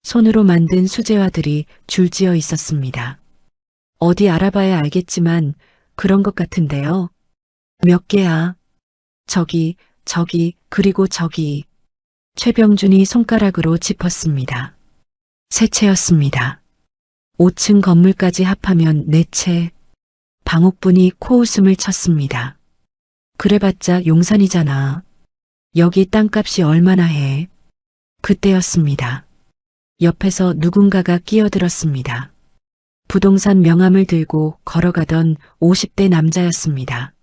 S2: 손으로 만든 수제화들이 줄지어 있었습니다. 어디 알아봐야 알겠지만 그런 것 같은데요. 몇 개야? 저기, 그리고 저기. 최병준이 손가락으로 짚었습니다. 세 채였습니다. 5층 건물까지 합하면 4채. 방옥분이 코웃음을 쳤습니다. 그래봤자 용산이잖아. 여기 땅값이 얼마나 해? 그때였습니다. 옆에서 누군가가 끼어들었습니다. 부동산 명함을 들고 걸어가던 50대 남자였습니다.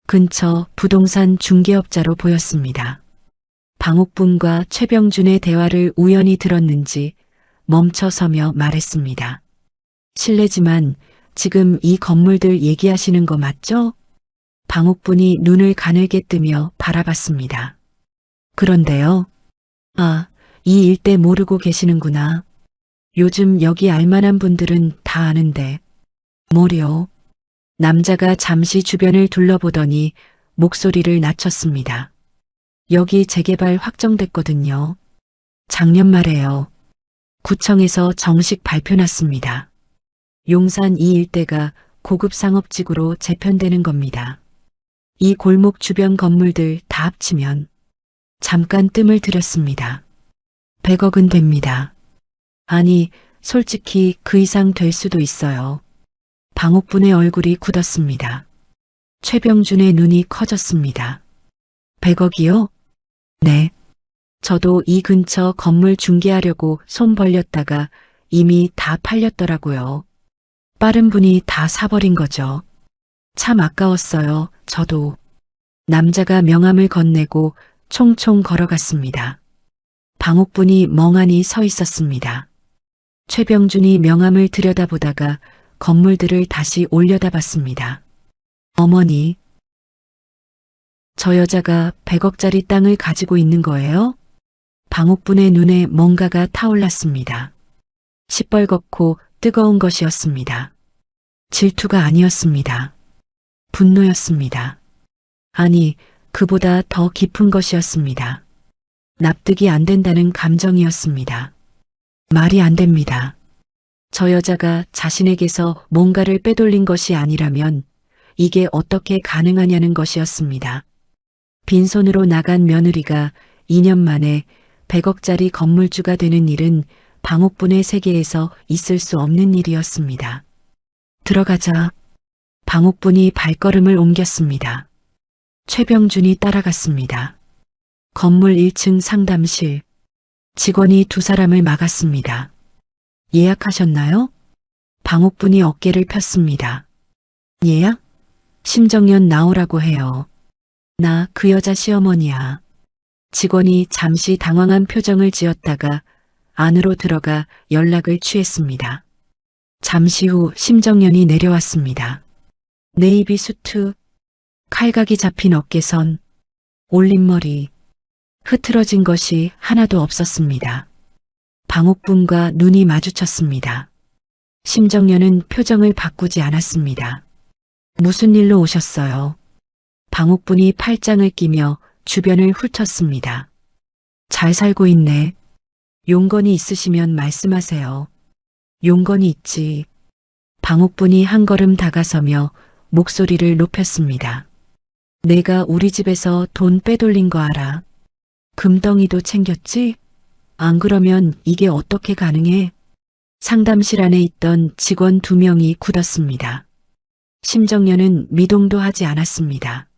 S2: 근처 부동산 중개업자로 보였습니다. 방옥분과 최병준의 대화를 우연히 들었는지 멈춰서며 말했습니다. 실례지만 지금 이 건물들 얘기하시는 거 맞죠? 방옥분이 눈을 가늘게 뜨며 바라봤습니다. 그런데요. 아, 이 일대 모르고 계시는구나. 요즘 여기 알만한 분들은 다 아는데. 뭐려? 남자가 잠시 주변을 둘러보더니 목소리를 낮췄습니다. 여기 재개발 확정됐거든요. 작년 말에요. 구청에서 정식 발표 났습니다. 용산 이 일대가 고급 상업지구로 재편되는 겁니다. 이 골목 주변 건물들 다 합치면 잠깐 뜸을 들였습니다. 100억은 됩니다. 아니, 솔직히 그 이상 될 수도 있어요. 방옥분의 얼굴이 굳었습니다. 최병준의 눈이 커졌습니다. 100억이요? 네. 저도 이 근처 건물 중개하려고 손 벌렸다가 이미 다 팔렸더라고요. 빠른 분이 다 사버린 거죠. 참 아까웠어요. 저도. 남자가 명함을 건네고 총총 걸어갔습니다. 방옥분이 멍하니 서 있었습니다. 최병준이 명함을 들여다보다가 건물들을 다시 올려다봤습니다. 어머니, 저 여자가 100억짜리 땅을 가지고 있는 거예요? 방옥분의 눈에 뭔가가 타올랐습니다. 시뻘겋고 뜨거운 것이었습니다. 질투가 아니었습니다. 분노였습니다. 아니, 그보다 더 깊은 것이었습니다. 납득이 안 된다는 감정이었습니다. 말이 안 됩니다. 저 여자가 자신에게서 뭔가를 빼돌린 것이 아니라면 이게 어떻게 가능하냐는 것이었습니다. 빈손으로 나간 며느리가 2년 만에 100억짜리 건물주가 되는 일은 방옥분의 세계에서 있을 수 없는 일이었습니다. 들어가자. 방옥분이 발걸음을 옮겼습니다. 최병준이 따라갔습니다. 건물 1층 상담실. 직원이 두 사람을 막았습니다. 예약하셨나요? 방옥분이 어깨를 폈습니다. 예약? 심정연 나오라고 해요. 나 그 여자 시어머니야. 직원이 잠시 당황한 표정을 지었다가 안으로 들어가 연락을 취했습니다. 잠시 후 심정연이 내려왔습니다. 네이비 수트, 칼각이 잡힌 어깨선, 올린 머리, 흐트러진 것이 하나도 없었습니다. 방옥분과 눈이 마주쳤습니다. 심정연은 표정을 바꾸지 않았습니다. 무슨 일로 오셨어요? 방옥분이 팔짱을 끼며 주변을 훑었습니다. 잘 살고 있네. 용건이 있으시면 말씀하세요. 용건이 있지. 방옥분이 한 걸음 다가서며 목소리를 높였습니다. 내가 우리 집에서 돈 빼돌린 거 알아? 금덩이도 챙겼지? 안 그러면 이게 어떻게 가능해? 상담실 안에 있던 직원 2명이 굳었습니다. 심정연은 미동도 하지 않았습니다.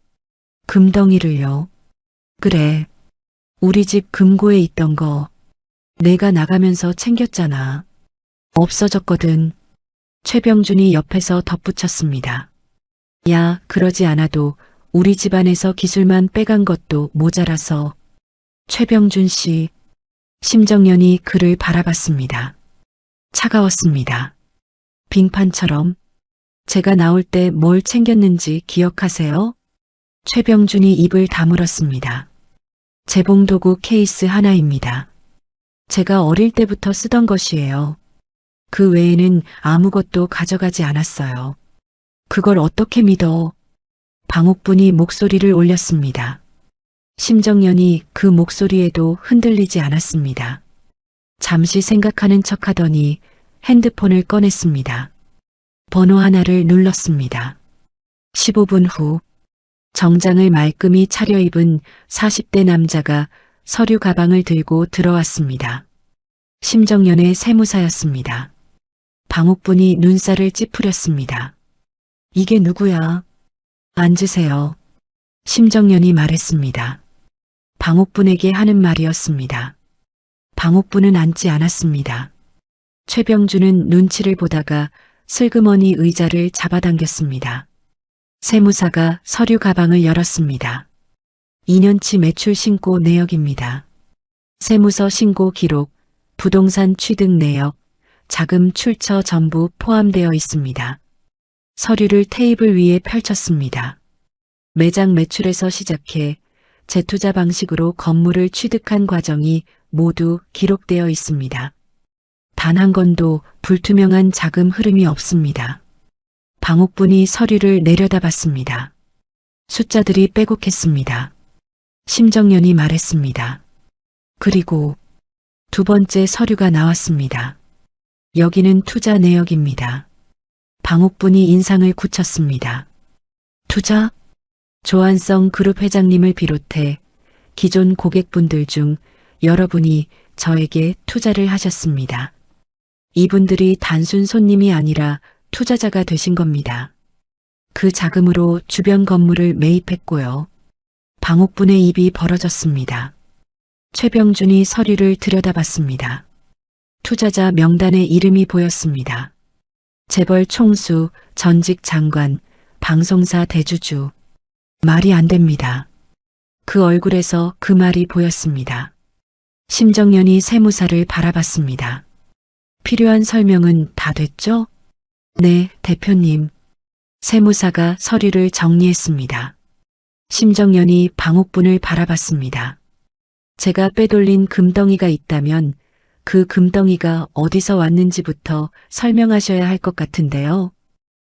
S2: 금덩이를요? 그래. 우리 집 금고에 있던 거 내가 나가면서 챙겼잖아. 없어졌거든. 최병준이 옆에서 덧붙였습니다. 야, 그러지 않아도 우리 집안에서 기술만 빼간 것도 모자라서. 최병준 씨. 심정연이 그를 바라봤습니다. 차가웠습니다. 빙판처럼. 제가 나올 때 뭘 챙겼는지 기억하세요? 최병준이 입을 다물었습니다. 재봉도구 케이스 하나입니다. 제가 어릴 때부터 쓰던 것이에요. 그 외에는 아무것도 가져가지 않았어요. 그걸 어떻게 믿어? 방옥분이 목소리를 올렸습니다. 심정연이 그 목소리에도 흔들리지 않았습니다. 잠시 생각하는 척하더니 핸드폰을 꺼냈습니다. 번호 하나를 눌렀습니다. 15분 후 정장을 말끔히 차려입은 40대 남자가 서류 가방을 들고 들어왔습니다. 심정연의 세무사였습니다. 방옥분이 눈살을 찌푸렸습니다. 이게 누구야? 앉으세요. 심정연이 말했습니다. 방옥분에게 하는 말이었습니다. 방옥분은 앉지 않았습니다. 최병준은 눈치를 보다가 슬그머니 의자를 잡아당겼습니다. 세무사가 서류 가방을 열었습니다. 2년치 매출 신고 내역입니다. 세무서 신고 기록, 부동산 취득 내역, 자금 출처 전부 포함되어 있습니다. 서류를 테이블 위에 펼쳤습니다. 매장 매출에서 시작해 재투자 방식으로 건물을 취득한 과정이 모두 기록되어 있습니다. 단 한 건도 불투명한 자금 흐름이 없습니다. 방옥분이 서류를 내려다봤습니다. 숫자들이 빼곡했습니다. 심정연이 말했습니다. 그리고 두 번째 서류가 나왔습니다. 여기는 투자 내역입니다. 방옥분이 인상을 굳혔습니다. 투자? 조한성 그룹 회장님을 비롯해 기존 고객분들 중 여러분이 저에게 투자를 하셨습니다. 이분들이 단순 손님이 아니라 투자자가 되신 겁니다. 그 자금으로 주변 건물을 매입했고요. 방옥분의 입이 벌어졌습니다. 최병준이 서류를 들여다봤습니다. 투자자 명단에 이름이 보였습니다. 재벌 총수, 전직 장관, 방송사 대주주. 말이 안 됩니다. 그 얼굴에서 그 말이 보였습니다. 심정연이 세무사를 바라봤습니다. 필요한 설명은 다 됐죠? 네, 대표님. 세무사가 서류를 정리했습니다. 심정연이 방옥분을 바라봤습니다. 제가 빼돌린 금덩이가 있다면 그 금덩이가 어디서 왔는지부터 설명하셔야 할 것 같은데요.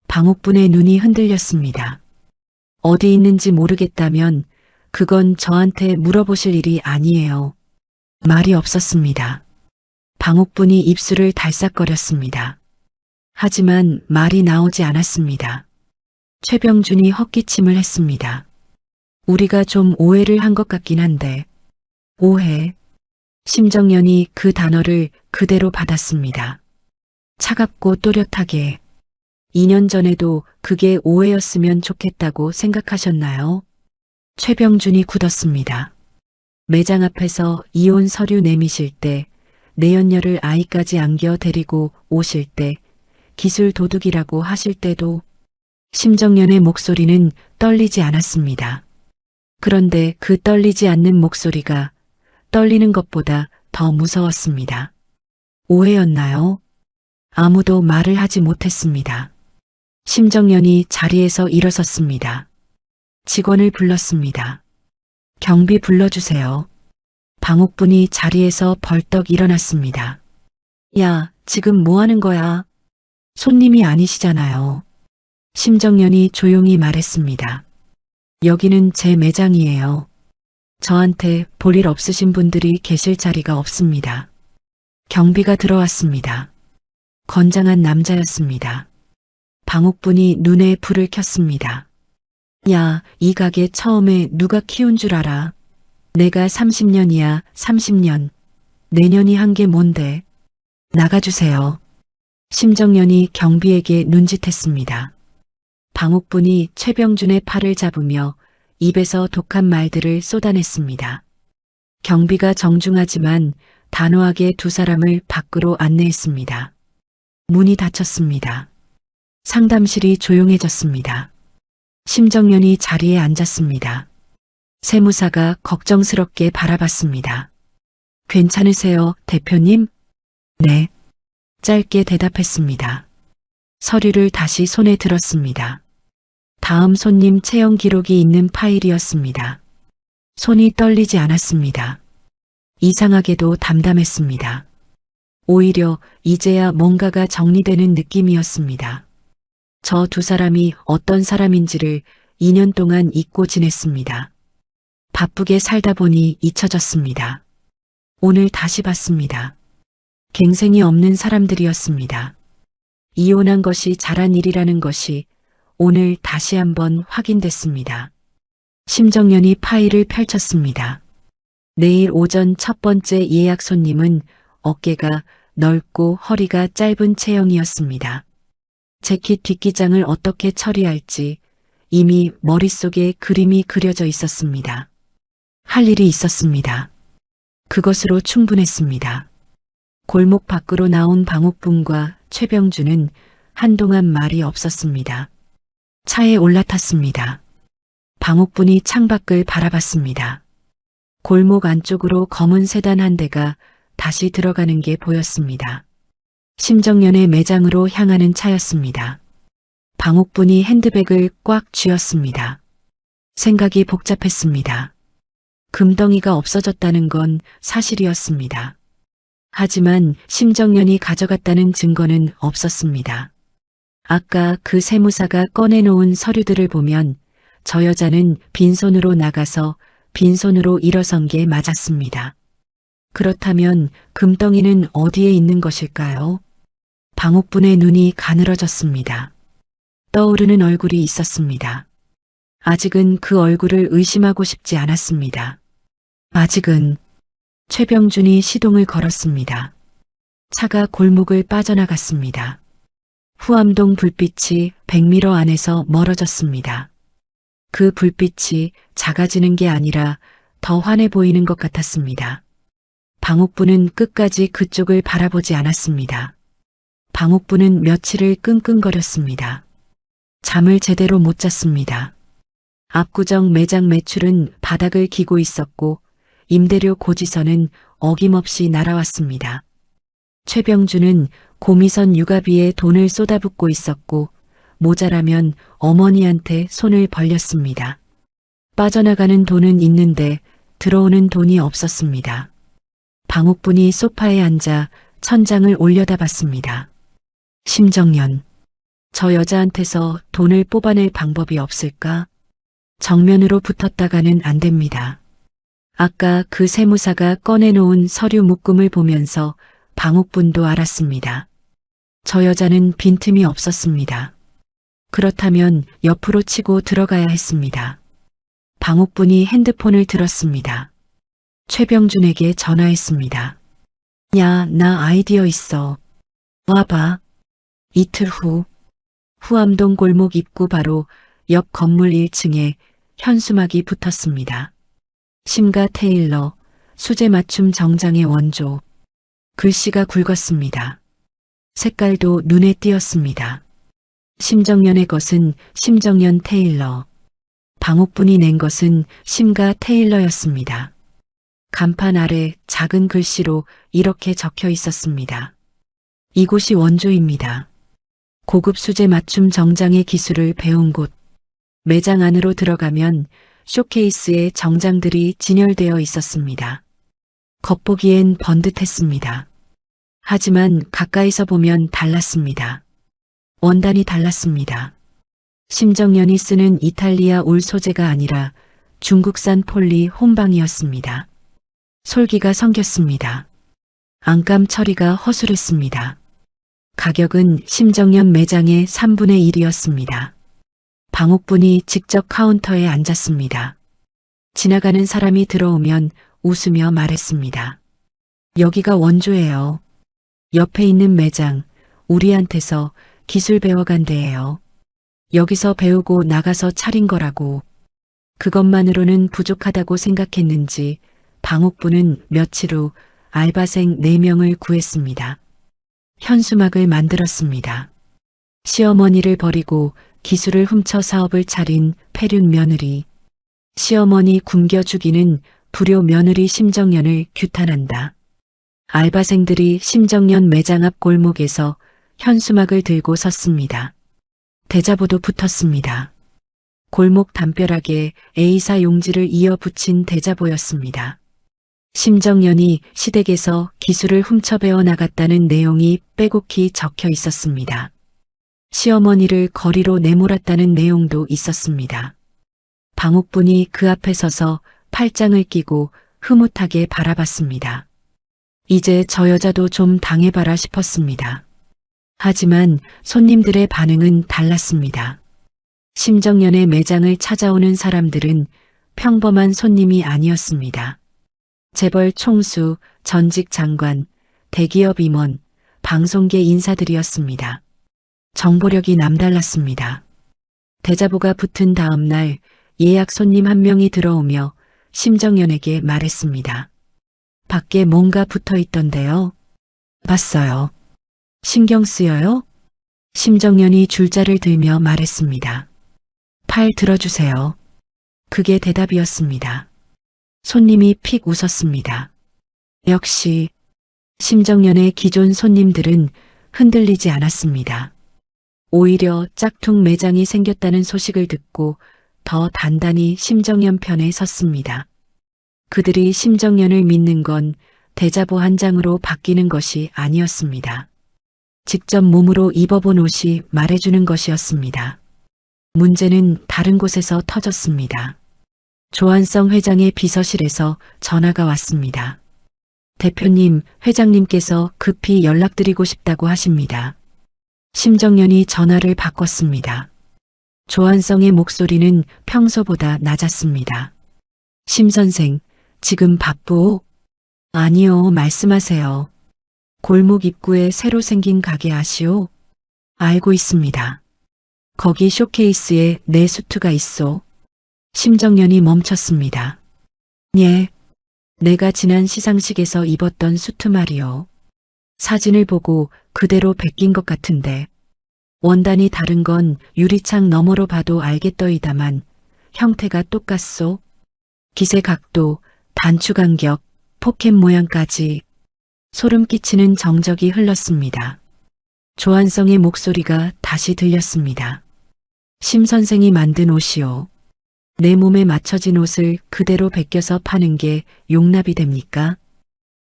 S2: 방옥분의 눈이 흔들렸습니다. 어디 있는지 모르겠다면 그건 저한테 물어보실 일이 아니에요. 말이 없었습니다. 방옥분이 입술을 달싹거렸습니다. 하지만 말이 나오지 않았습니다. 최병준이 헛기침을 했습니다. 우리가 좀 오해를 한 것 같긴 한데. 오해. 심정연이 그 단어를 그대로 받았습니다. 차갑고 또렷하게. 2년 전에도 그게 오해였으면 좋겠다고 생각하셨나요? 최병준이 굳었습니다. 매장 앞에서 이혼 서류 내미실 때, 내연녀를 아이까지 안겨 데리고 오실 때, 기술 도둑이라고 하실 때도 심정연의 목소리는 떨리지 않았습니다. 그런데 그 떨리지 않는 목소리가 떨리는 것보다 더 무서웠습니다. 오해였나요? 아무도 말을 하지 못했습니다. 심정연이 자리에서 일어섰습니다. 직원을 불렀습니다. 경비 불러주세요. 방옥분이 자리에서 벌떡 일어났습니다. 야, 지금 뭐 하는 거야? 손님이 아니시잖아요. 심정연이 조용히 말했습니다. 여기는 제 매장이에요. 저한테 볼 일 없으신 분들이 계실 자리가 없습니다. 경비가 들어왔습니다. 건장한 남자였습니다. 방옥분이 눈에 불을 켰습니다. 야, 이 가게 처음에 누가 키운 줄 알아? 내가 30년이야, 30년. 내년이 한 게 뭔데? 나가주세요. 심정연이 경비에게 눈짓했습니다. 방옥분이 최병준의 팔을 잡으며 입에서 독한 말들을 쏟아냈습니다. 경비가 정중하지만 단호하게 두 사람을 밖으로 안내했습니다. 문이 닫혔습니다. 상담실이 조용해졌습니다. 심정연이 자리에 앉았습니다. 세무사가 걱정스럽게 바라봤습니다. 괜찮으세요, 대표님? 네. 짧게 대답했습니다. 서류를 다시 손에 들었습니다. 다음 손님 채용 기록이 있는 파일이었습니다. 손이 떨리지 않았습니다. 이상하게도 담담했습니다. 오히려 이제야 뭔가가 정리되는 느낌이었습니다. 저 두 사람이 어떤 사람인지를 2년 동안 잊고 지냈습니다. 바쁘게 살다 보니 잊혀졌습니다. 오늘 다시 봤습니다. 갱생이 없는 사람들이었습니다. 이혼한 것이 잘한 일이라는 것이 오늘 다시 한번 확인됐습니다. 심정연이 파일을 펼쳤습니다. 내일 오전 첫 번째 예약 손님은 어깨가 넓고 허리가 짧은 체형이었습니다. 재킷 뒷기장을 어떻게 처리할지 이미 머릿속에 그림이 그려져 있었습니다. 할 일이 있었습니다. 그것으로 충분했습니다. 골목 밖으로 나온 방옥분과 최병준은 한동안 말이 없었습니다. 차에 올라탔습니다. 방옥분이 창밖을 바라봤습니다. 골목 안쪽으로 검은 세단 한 대가 다시 들어가는 게 보였습니다. 심정연의 매장으로 향하는 차였습니다. 방옥분이 핸드백을 꽉 쥐었습니다. 생각이 복잡했습니다. 금덩이가 없어졌다는 건 사실이었습니다. 하지만 심정연이 가져갔다는 증거는 없었습니다. 아까 그 세무사가 꺼내놓은 서류들을 보면 저 여자는 빈손으로 나가서 빈손으로 일어선 게 맞았습니다. 그렇다면 금덩이는 어디에 있는 것일까요? 방옥분의 눈이 가늘어졌습니다. 떠오르는 얼굴이 있었습니다. 아직은 그 얼굴을 의심하고 싶지 않았습니다. 아직은. 최병준이 시동을 걸었습니다. 차가 골목을 빠져나갔습니다. 후암동 불빛이 100m 안에서 멀어졌습니다. 그 불빛이 작아지는 게 아니라 더 환해 보이는 것 같았습니다. 방옥부는 끝까지 그쪽을 바라보지 않았습니다. 방옥부는 며칠을 끙끙거렸습니다. 잠을 제대로 못 잤습니다. 압구정 매장 매출은 바닥을 기고 있었고 임대료 고지서는 어김없이 날아왔습니다. 최병준은 고미선 육아비에 돈을 쏟아붓고 있었고 모자라면 어머니한테 손을 벌렸습니다. 빠져나가는 돈은 있는데 들어오는 돈이 없었습니다. 방옥분이 소파에 앉아 천장을 올려다봤습니다. 심정연, 저 여자한테서 돈을 뽑아낼 방법이 없을까? 정면으로 붙었다가는 안 됩니다. 아까 그 세무사가 꺼내놓은 서류 묶음을 보면서 방옥분도 알았습니다. 저 여자는 빈틈이 없었습니다. 그렇다면 옆으로 치고 들어가야 했습니다. 방옥분이 핸드폰을 들었습니다. 최병준에게 전화했습니다. 야, 나 아이디어 있어. 와봐. 이틀 후, 후암동 골목 입구 바로 옆 건물 1층에 현수막이 붙었습니다. 심가 테일러, 수제 맞춤 정장의 원조. 글씨가 굵었습니다. 색깔도 눈에 띄었습니다. 심정연의 것은 심정연 테일러. 방옥분이 낸 것은 심가 테일러였습니다. 간판 아래 작은 글씨로 이렇게 적혀 있었습니다. 이곳이 원조입니다. 고급 수제 맞춤 정장의 기술을 배운 곳. 매장 안으로 들어가면 쇼케이스에 정장들이 진열되어 있었습니다. 겉보기엔 번듯했습니다. 하지만 가까이서 보면 달랐습니다. 원단이 달랐습니다. 심정연이 쓰는 이탈리아 울 소재가 아니라 중국산 폴리 혼방이었습니다. 솔기가 성겼습니다. 안감 처리가 허술했습니다. 가격은 심정연 매장의 3분의 1이었습니다. 방옥분이 직접 카운터에 앉았습니다. 지나가는 사람이 들어오면 웃으며 말했습니다. 여기가 원조예요. 옆에 있는 매장, 우리한테서 기술 배워간 데예요. 여기서 배우고 나가서 차린 거라고. 그것만으로는 부족하다고 생각했는지 방옥부는 며칠 후 알바생 4명을 구했습니다. 현수막을 만들었습니다. 시어머니를 버리고 기술을 훔쳐 사업을 차린 폐륜 며느리. 시어머니 굶겨 죽이는 불효 며느리 심정연을 규탄한다. 알바생들이 심정연 매장 앞 골목에서 현수막을 들고 섰습니다. 대자보도 붙었습니다. 골목 담벼락에 A사 용지를 이어 붙인 대자보였습니다. 심정연이 시댁에서 기술을 훔쳐 배워 나갔다는 내용이 빼곡히 적혀 있었습니다. 시어머니를 거리로 내몰았다는 내용도 있었습니다. 방옥분이 그 앞에 서서 팔짱을 끼고 흐뭇하게 바라봤습니다. 이제 저 여자도 좀 당해봐라 싶었습니다. 하지만 손님들의 반응은 달랐습니다. 심정연의 매장을 찾아오는 사람들은 평범한 손님이 아니었습니다. 재벌 총수, 전직 장관, 대기업 임원, 방송계 인사들이었습니다. 정보력이 남달랐습니다. 대자보가 붙은 다음 날 예약 손님 한 명이 들어오며 심정연에게 말했습니다. 밖에 뭔가 붙어 있던데요. 봤어요. 신경 쓰여요? 심정연이 줄자를 들며 말했습니다. 팔 들어주세요. 그게 대답이었습니다. 손님이 픽 웃었습니다. 역시 심정연의 기존 손님들은 흔들리지 않았습니다. 오히려 짝퉁 매장이 생겼다는 소식을 듣고 더 단단히 심정연 편에 섰습니다. 그들이 심정연을 믿는 건 대자보 한 장으로 바뀌는 것이 아니었습니다. 직접 몸으로 입어본 옷이 말해주는 것이었습니다. 문제는 다른 곳에서 터졌습니다. 조한성 회장의 비서실에서 전화가 왔습니다. 대표님, 회장님께서 급히 연락드리고 싶다고 하십니다. 심정연이 전화를 바꿨습니다. 조한성의 목소리는 평소보다 낮았습니다. 심 선생, 지금 바쁘오? 아니요, 말씀하세요. 골목 입구에 새로 생긴 가게 아시오? 알고 있습니다. 거기 쇼케이스에 내 수트가 있어. 심정연이 멈췄습니다. 예, 내가 지난 시상식에서 입었던 수트 말이요. 사진을 보고 그대로 베낀 것 같은데 원단이 다른 건 유리창 너머로 봐도 알겠더이다만 형태가 똑같소. 기세 각도, 단추 간격, 포켓 모양까지 소름 끼치는 정적이 흘렀습니다. 조한성의 목소리가 다시 들렸습니다. 심 선생이 만든 옷이요. 내 몸에 맞춰진 옷을 그대로 베껴서 파는 게 용납이 됩니까?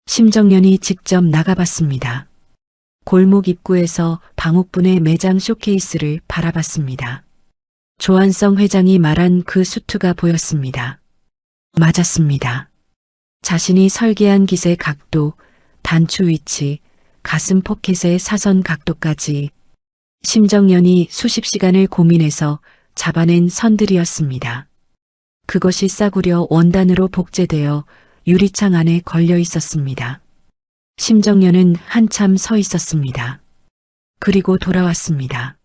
S2: 심정연이 직접 나가봤습니다. 골목 입구에서 방옥분의 매장 쇼케이스를 바라봤습니다. 조한성 회장이 말한 그 수트가 보였습니다. 맞았습니다. 자신이 설계한 깃의 각도, 단추 위치, 가슴 포켓의 사선 각도까지 심정연이 수십 시간을 고민해서 잡아낸 선들이었습니다. 그것이 싸구려 원단으로 복제되어 유리창 안에 걸려 있었습니다. 심정연은 한참 서 있었습니다. 그리고 돌아왔습니다.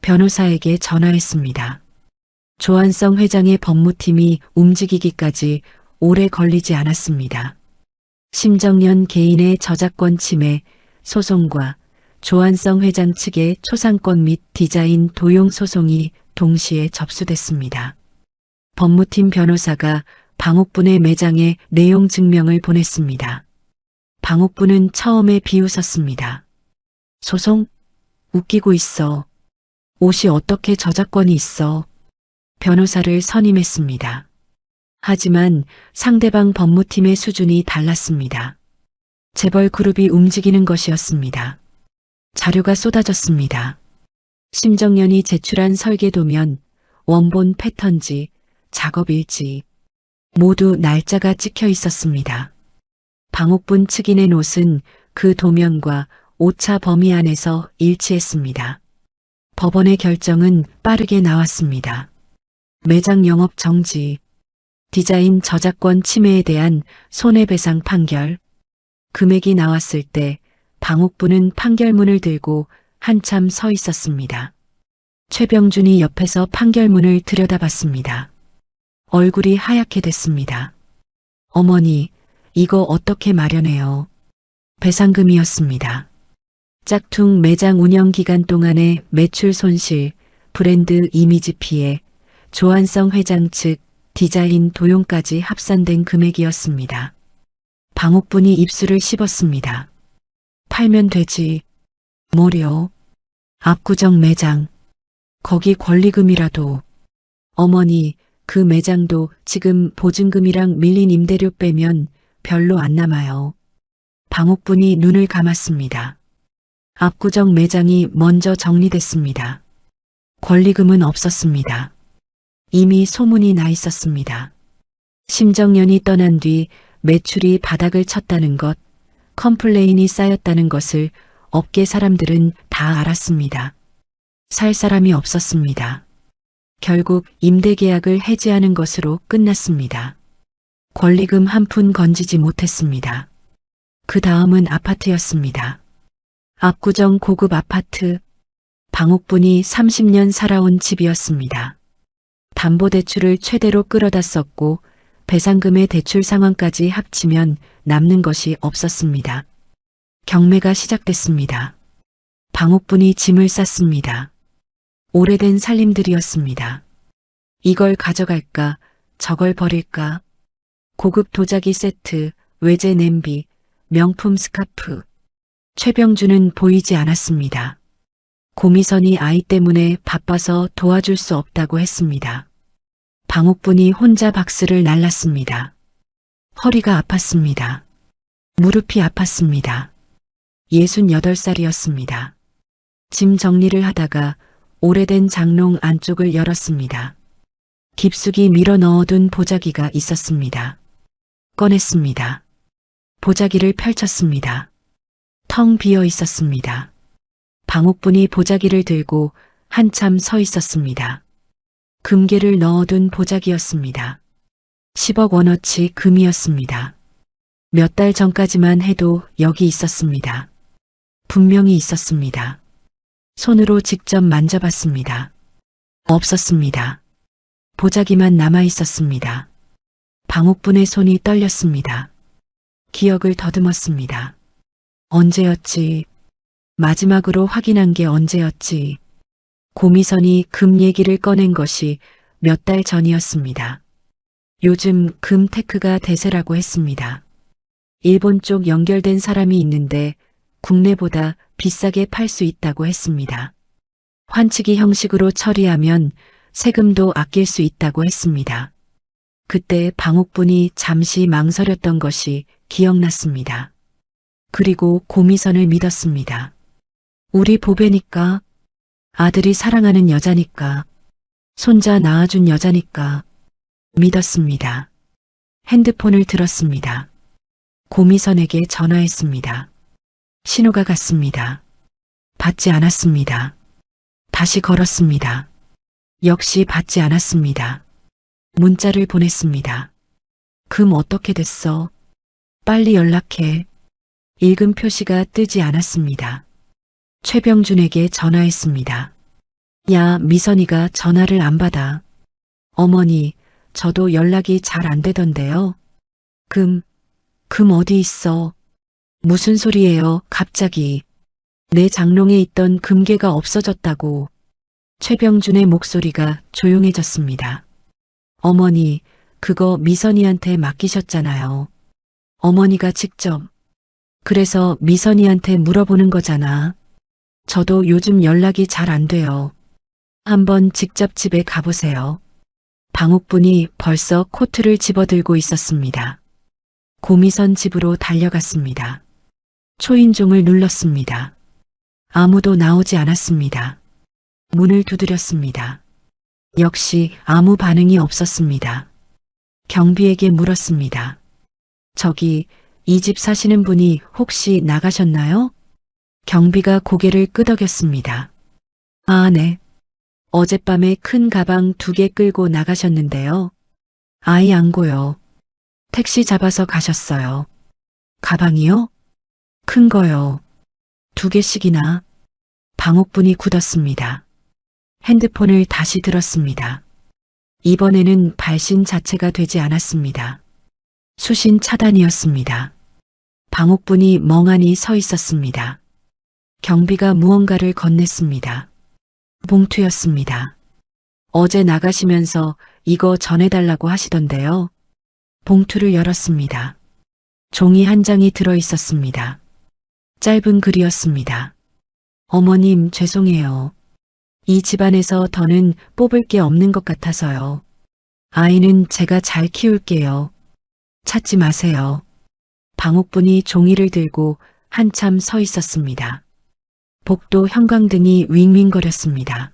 S2: 변호사에게 전화했습니다. 조한성 회장의 법무팀이 움직이기까지 오래 걸리지 않았습니다. 심정연 개인의 저작권 침해 소송과 조한성 회장 측의 초상권 및 디자인 도용 소송이 동시에 접수됐습니다. 법무팀 변호사가 방옥분의 매장에 내용 증명을 보냈습니다. 방옥분은 처음에 비웃었습니다. 소송? 웃기고 있어. 옷이 어떻게 저작권이 있어? 변호사를 선임했습니다. 하지만 상대방 법무팀의 수준이 달랐습니다. 재벌 그룹이 움직이는 것이었습니다. 자료가 쏟아졌습니다. 심정연이 제출한 설계도면, 원본 패턴지, 작업일지 모두 날짜가 찍혀 있었습니다. 방옥분 측이 낸 옷은 그 도면과 오차 범위 안에서 일치했습니다. 법원의 결정은 빠르게 나왔습니다. 매장 영업 정지, 디자인 저작권 침해에 대한 손해배상 판결. 금액이 나왔을 때 방옥분은 판결문을 들고 한참 서 있었습니다. 최병준이 옆에서 판결문을 들여다봤습니다. 얼굴이 하얗게 됐습니다. 어머니, 이거 어떻게 마련해요? 배상금이었습니다. 짝퉁 매장 운영 기간 동안의 매출 손실, 브랜드 이미지 피해, 조한성 회장 측 디자인 도용까지 합산된 금액이었습니다. 방옥분이 입술을 씹었습니다. 팔면 되지. 뭐려? 압구정 매장. 거기 권리금이라도. 어머니, 그 매장도 지금 보증금이랑 밀린 임대료 빼면 별로 안 남아요. 방옥분이 눈을 감았습니다. 압구정 매장이 먼저 정리됐습니다. 권리금은 없었습니다. 이미 소문이 나 있었습니다. 심정연이 떠난 뒤 매출이 바닥을 쳤다는 것, 컴플레인이 쌓였다는 것을 업계 사람들은 다 알았습니다. 살 사람이 없었습니다. 결국 임대 계약을 해지하는 것으로 끝났습니다. 권리금 한 푼 건지지 못했습니다. 그 다음은 아파트였습니다. 압구정 고급 아파트, 방옥분이 30년 살아온 집이었습니다. 담보대출을 최대로 끌어다 썼고 배상금의 대출 상환까지 합치면 남는 것이 없었습니다. 경매가 시작됐습니다. 방옥분이 짐을 쌌습니다. 오래된 살림들이었습니다. 이걸 가져갈까, 저걸 버릴까? 고급 도자기 세트, 외제 냄비, 명품 스카프. 최병준은 보이지 않았습니다. 고미선이 아이 때문에 바빠서 도와줄 수 없다고 했습니다. 방옥분이 혼자 박스를 날랐습니다. 허리가 아팠습니다. 무릎이 아팠습니다. 68살이었습니다. 짐 정리를 하다가 오래된 장롱 안쪽을 열었습니다. 깊숙이 밀어 넣어둔 보자기가 있었습니다. 꺼냈습니다. 보자기를 펼쳤습니다. 텅 비어 있었습니다. 방옥분이 보자기를 들고 한참 서 있었습니다. 금괴를 넣어둔 보자기였습니다. 10억 원어치 금이었습니다. 몇 달 전까지만 해도 여기 있었습니다. 분명히 있었습니다. 손으로 직접 만져봤습니다. 없었습니다. 보자기만 남아 있었습니다. 방옥분의 손이 떨렸습니다. 기억을 더듬었습니다. 언제였지? 마지막으로 확인한 게 언제였지? 고미선이 금 얘기를 꺼낸 것이 몇 달 전이었습니다. 요즘 금 테크가 대세라고 했습니다. 일본 쪽 연결된 사람이 있는데 국내보다 비싸게 팔 수 있다고 했습니다. 환치기 형식으로 처리하면 세금도 아낄 수 있다고 했습니다. 그때 방옥분이 잠시 망설였던 것이 기억났습니다. 그리고 고미선을 믿었습니다. 우리 보배니까, 아들이 사랑하는 여자니까, 손자 낳아준 여자니까 믿었습니다. 핸드폰을 들었습니다. 고미선에게 전화했습니다. 신호가 갔습니다. 받지 않았습니다. 다시 걸었습니다. 역시 받지 않았습니다. 문자를 보냈습니다. 금 어떻게 됐어? 빨리 연락해. 읽음 표시가 뜨지 않았습니다. 최병준에게 전화했습니다. 야, 미선이가 전화를 안 받아. 어머니, 저도 연락이 잘 안 되던데요. 금 어디 있어? 무슨 소리예요, 갑자기. 내 장롱에 있던 금괴가 없어졌다고. 최병준의 목소리가 조용해졌습니다. 어머니, 그거 미선이한테 맡기셨잖아요. 어머니가 직접. 그래서 미선이한테 물어보는 거잖아. 저도 요즘 연락이 잘 안 돼요. 한번 직접 집에 가보세요. 방옥분이 벌써 코트를 집어들고 있었습니다. 고미선 집으로 달려갔습니다. 초인종을 눌렀습니다. 아무도 나오지 않았습니다. 문을 두드렸습니다. 역시 아무 반응이 없었습니다. 경비에게 물었습니다. 저기, 이 집 사시는 분이 혹시 나가셨나요? 경비가 고개를 끄덕였습니다. 아, 네. 어젯밤에 큰 가방 2개 끌고 나가셨는데요. 아이 안고요. 택시 잡아서 가셨어요. 가방이요? 큰 거요. 2개씩이나. 방옥분이 굳었습니다. 핸드폰을 다시 들었습니다. 이번에는 발신 자체가 되지 않았습니다. 수신 차단이었습니다. 방옥분이 멍하니 서 있었습니다. 경비가 무언가를 건넸습니다. 봉투였습니다. 어제 나가시면서 이거 전해달라고 하시던데요. 봉투를 열었습니다. 종이 한 장이 들어 있었습니다. 짧은 글이었습니다. 어머님, 죄송해요. 이 집안에서 더는 뽑을 게 없는 것 같아서요. 아이는 제가 잘 키울게요. 찾지 마세요. 방옥분이 종이를 들고 한참 서 있었습니다. 복도 형광등이 윙윙거렸습니다.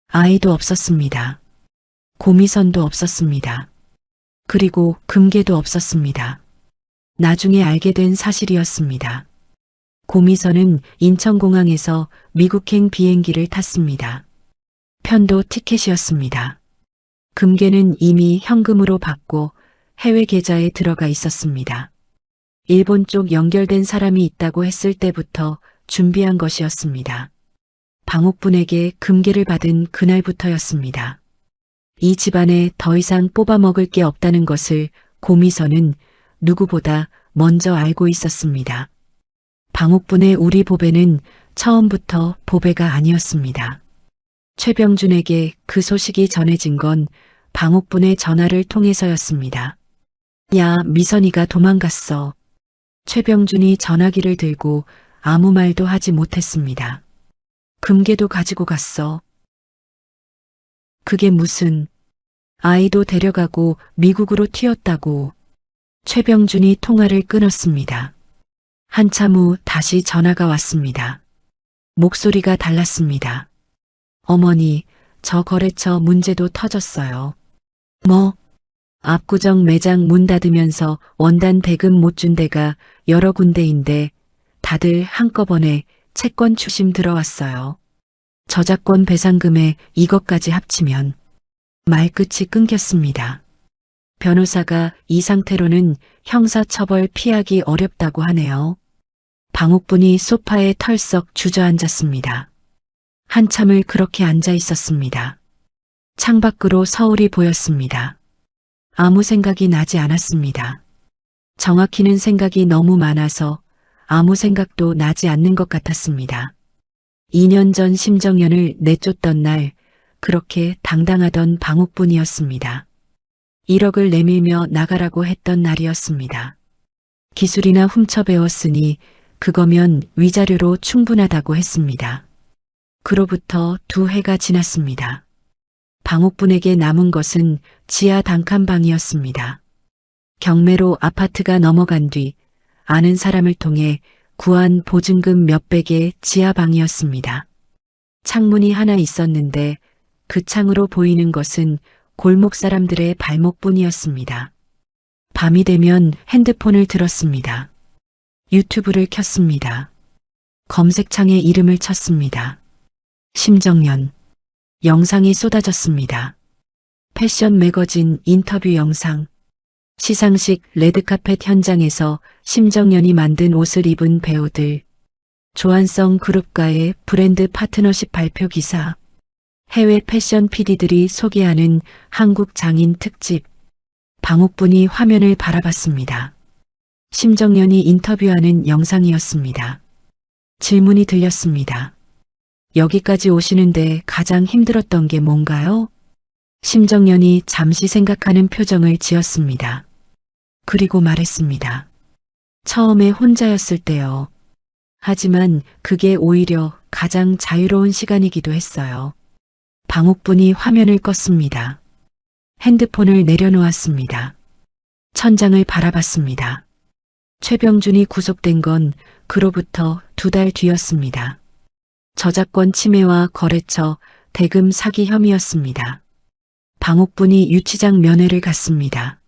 S2: 아이도 없었습니다. 고미선도 없었습니다. 그리고 금괴도 없었습니다. 나중에 알게 된 사실이었습니다. 고미선은 인천공항에서 미국행 비행기를 탔습니다. 편도 티켓이었습니다. 금괴는 이미 현금으로 받고 해외 계좌에 들어가 있었습니다. 일본 쪽 연결된 사람이 있다고 했을 때부터 준비한 것이었습니다. 방옥분에게 금괴를 받은 그날부터였습니다. 이 집안에 더 이상 뽑아먹을 게 없다는 것을 고미선은 누구보다 먼저 알고 있었습니다. 방옥분의 우리 보배는 처음부터 보배가 아니었습니다. 최병준에게 그 소식이 전해진 건 방옥분의 전화를 통해서였습니다. 야, 미선이가 도망갔어. 최병준이 전화기를 들고 아무 말도 하지 못했습니다. 금괴도 가지고 갔어. 그게 무슨, 아이도 데려가고 미국으로 튀었다고. 최병준이 통화를 끊었습니다. 한참 후 다시 전화가 왔습니다. 목소리가 달랐습니다. 어머니, 저 거래처 문제도 터졌어요. 뭐? 압구정 매장 문 닫으면서 원단 대금 못 준 데가 여러 군데인데 다들 한꺼번에 채권 추심 들어왔어요. 저작권 배상금에 이것까지 합치면 말끝이 끊겼습니다. 변호사가 이 상태로는 형사처벌 피하기 어렵다고 하네요. 방옥분이 소파에 털썩 주저앉았습니다. 한참을 그렇게 앉아 있었습니다. 창밖으로 서울이 보였습니다. 아무 생각이 나지 않았습니다. 정확히는 생각이 너무 많아서 아무 생각도 나지 않는 것 같았습니다. 2년 전 심정연을 내쫓던 날 그렇게 당당하던 방옥분이었습니다. 1억을 내밀며 나가라고 했던 날이었습니다. 기술이나 훔쳐 배웠으니 그거면 위자료로 충분하다고 했습니다. 그로부터 2해가 지났습니다. 방옥분에게 남은 것은 지하 단칸방이었습니다. 경매로 아파트가 넘어간 뒤 아는 사람을 통해 구한 보증금 몇백의 지하방이었습니다. 창문이 하나 있었는데 그 창으로 보이는 것은 골목 사람들의 발목뿐이었습니다. 밤이 되면 핸드폰을 들었습니다. 유튜브를 켰습니다. 검색창에 이름을 쳤습니다. 심정연. 영상이 쏟아졌습니다. 패션 매거진 인터뷰 영상. 시상식 레드카펫 현장에서 심정연이 만든 옷을 입은 배우들. 조한성 그룹과의 브랜드 파트너십 발표 기사. 해외 패션 PD들이 소개하는 한국 장인 특집. 방옥분이 화면을 바라봤습니다. 심정연이 인터뷰하는 영상이었습니다. 질문이 들렸습니다. 여기까지 오시는데 가장 힘들었던 게 뭔가요? 심정연이 잠시 생각하는 표정을 지었습니다. 그리고 말했습니다. 처음에 혼자였을 때요. 하지만 그게 오히려 가장 자유로운 시간이기도 했어요. 방옥분이 화면을 껐습니다. 핸드폰을 내려놓았습니다. 천장을 바라봤습니다. 최병준이 구속된 건 그로부터 2달 뒤였습니다. 저작권 침해와 거래처, 대금 사기 혐의였습니다. 방옥분이 유치장 면회를 갔습니다.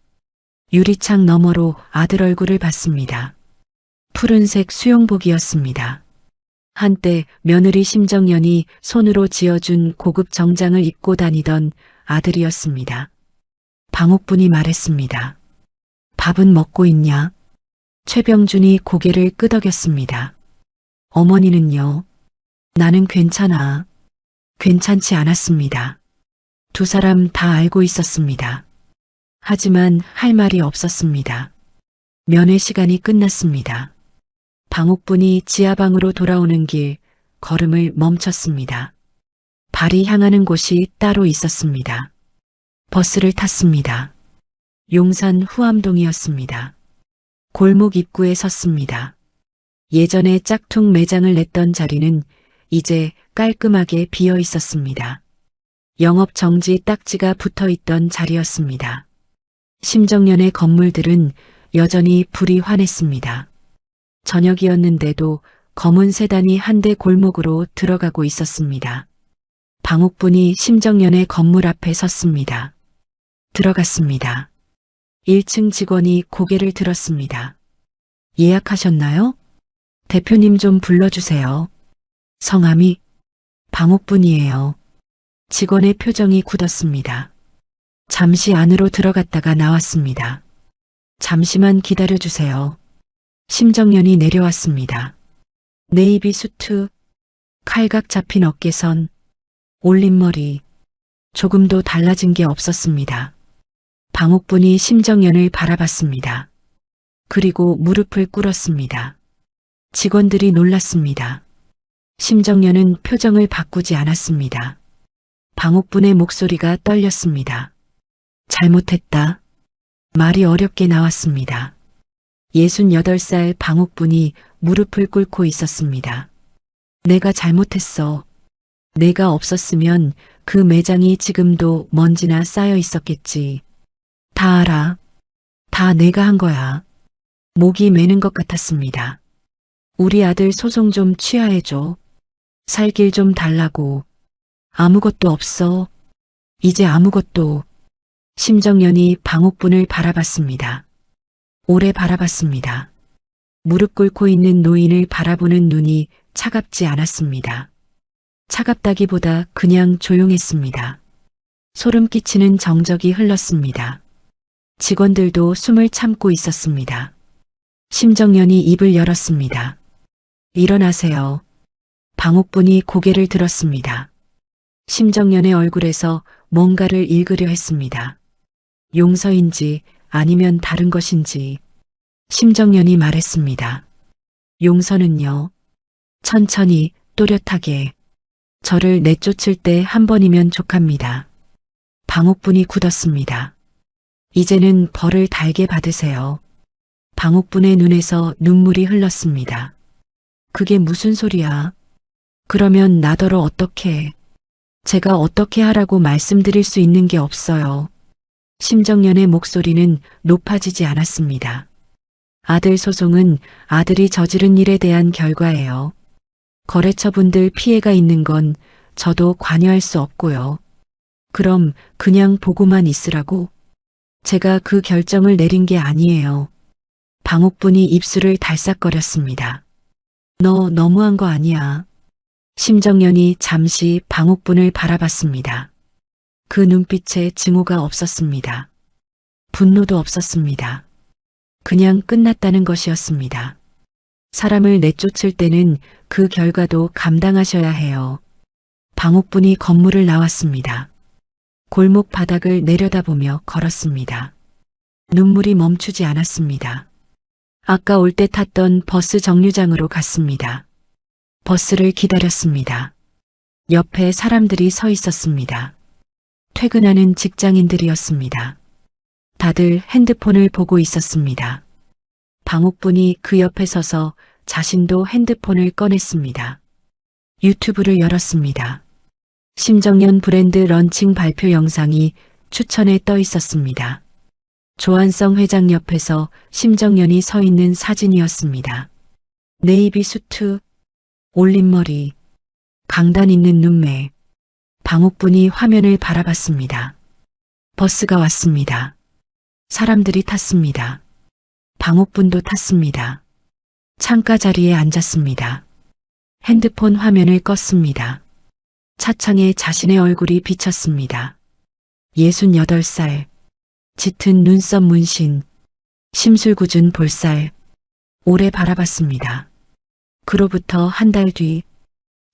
S2: 유리창 너머로 아들 얼굴을 봤습니다. 푸른색 수영복이었습니다. 한때 며느리 심정연이 손으로 지어준 고급 정장을 입고 다니던 아들이었습니다. 방옥분이 말했습니다. 밥은 먹고 있냐? 최병준이 고개를 끄덕였습니다. 어머니는요? 나는 괜찮아. 괜찮지 않았습니다. 2 사람 다 알고 있었습니다. 하지만 할 말이 없었습니다. 면회 시간이 끝났습니다. 방옥분이 지하방으로 돌아오는 길 걸음을 멈췄습니다. 발이 향하는 곳이 따로 있었습니다. 버스를 탔습니다. 용산 후암동이었습니다. 골목 입구에 섰습니다. 예전에 짝퉁 매장을 냈던 자리는 이제 깔끔하게 비어 있었습니다. 영업 정지 딱지가 붙어 있던 자리였습니다. 심정연의 건물들은 여전히 불이 환했습니다. 저녁이었는데도 검은 세단이 한 대 골목으로 들어가고 있었습니다. 방옥분이 심정연의 건물 앞에 섰습니다. 들어갔습니다. 1층 직원이 고개를 들었습니다. 예약하셨나요? 대표님 좀 불러주세요. 성함이 방옥분이에요. 직원의 표정이 굳었습니다. 잠시 안으로 들어갔다가 나왔습니다. 잠시만 기다려주세요. 심정연이 내려왔습니다. 네이비 수트, 칼각 잡힌 어깨선, 올린 머리, 조금도 달라진 게 없었습니다. 방옥분이 심정연을 바라봤습니다. 그리고 무릎을 꿇었습니다. 직원들이 놀랐습니다. 심정연은 표정을 바꾸지 않았습니다. 방옥분의 목소리가 떨렸습니다. 잘못했다. 말이 어렵게 나왔습니다. 68살 방옥분이 무릎을 꿇고 있었습니다. 내가 잘못했어. 내가 없었으면 그 매장이 지금도 먼지나 쌓여 있었겠지. 다 알아. 다 내가 한 거야. 목이 메는 것 같았습니다. 우리 아들 소송 좀 취하해줘. 살 길 좀 달라고. 아무것도 없어. 이제 아무것도. 심정연이 방옥분을 바라봤습니다. 오래 바라봤습니다. 무릎 꿇고 있는 노인을 바라보는 눈이 차갑지 않았습니다. 차갑다기보다 그냥 조용했습니다. 소름 끼치는 정적이 흘렀습니다. 직원들도 숨을 참고 있었습니다. 심정연이 입을 열었습니다. 일어나세요. 방옥분이 고개를 들었습니다. 심정연의 얼굴에서 뭔가를 읽으려 했습니다. 용서인지 아니면 다른 것인지. 심정연이 말했습니다. 용서는요. 천천히 또렷하게. 저를 내쫓을 때 한 번이면 족합니다. 방옥분이 굳었습니다. 이제는 벌을 달게 받으세요. 방옥분의 눈에서 눈물이 흘렀습니다. 그게 무슨 소리야? 그러면 나더러 어떻게? 제가 어떻게 하라고 말씀드릴 수 있는 게 없어요. 심정연의 목소리는 높아지지 않았습니다. 아들 소송은 아들이 저지른 일에 대한 결과예요. 거래처분들 피해가 있는 건 저도 관여할 수 없고요. 그럼 그냥 보고만 있으라고? 제가 그 결정을 내린 게 아니에요. 방옥분이 입술을 달싹거렸습니다. 너 너무한 거 아니야. 심정연이 잠시 방옥분을 바라봤습니다. 그 눈빛에 증오가 없었습니다. 분노도 없었습니다. 그냥 끝났다는 것이었습니다. 사람을 내쫓을 때는 그 결과도 감당하셔야 해요. 방옥분이 건물을 나왔습니다. 골목 바닥을 내려다보며 걸었습니다. 눈물이 멈추지 않았습니다. 아까 올 때 탔던 버스 정류장으로 갔습니다. 버스를 기다렸습니다. 옆에 사람들이 서 있었습니다. 퇴근하는 직장인들이었습니다. 다들 핸드폰을 보고 있었습니다. 방옥분이 그 옆에 서서 자신도 핸드폰을 꺼냈습니다. 유튜브를 열었습니다. 심정연 브랜드 런칭 발표 영상이 추천에 떠 있었습니다. 조한성 회장 옆에서 심정연이 서 있는 사진이었습니다. 네이비 수트, 올린 머리, 강단 있는 눈매. 방옥분이 화면을 바라봤습니다. 버스가 왔습니다. 사람들이 탔습니다. 방옥분도 탔습니다. 창가 자리에 앉았습니다. 핸드폰 화면을 껐습니다. 차창에 자신의 얼굴이 비쳤습니다. 68살, 짙은 눈썹 문신, 심술궂은 볼살, 오래 바라봤습니다. 그로부터 한 달 뒤,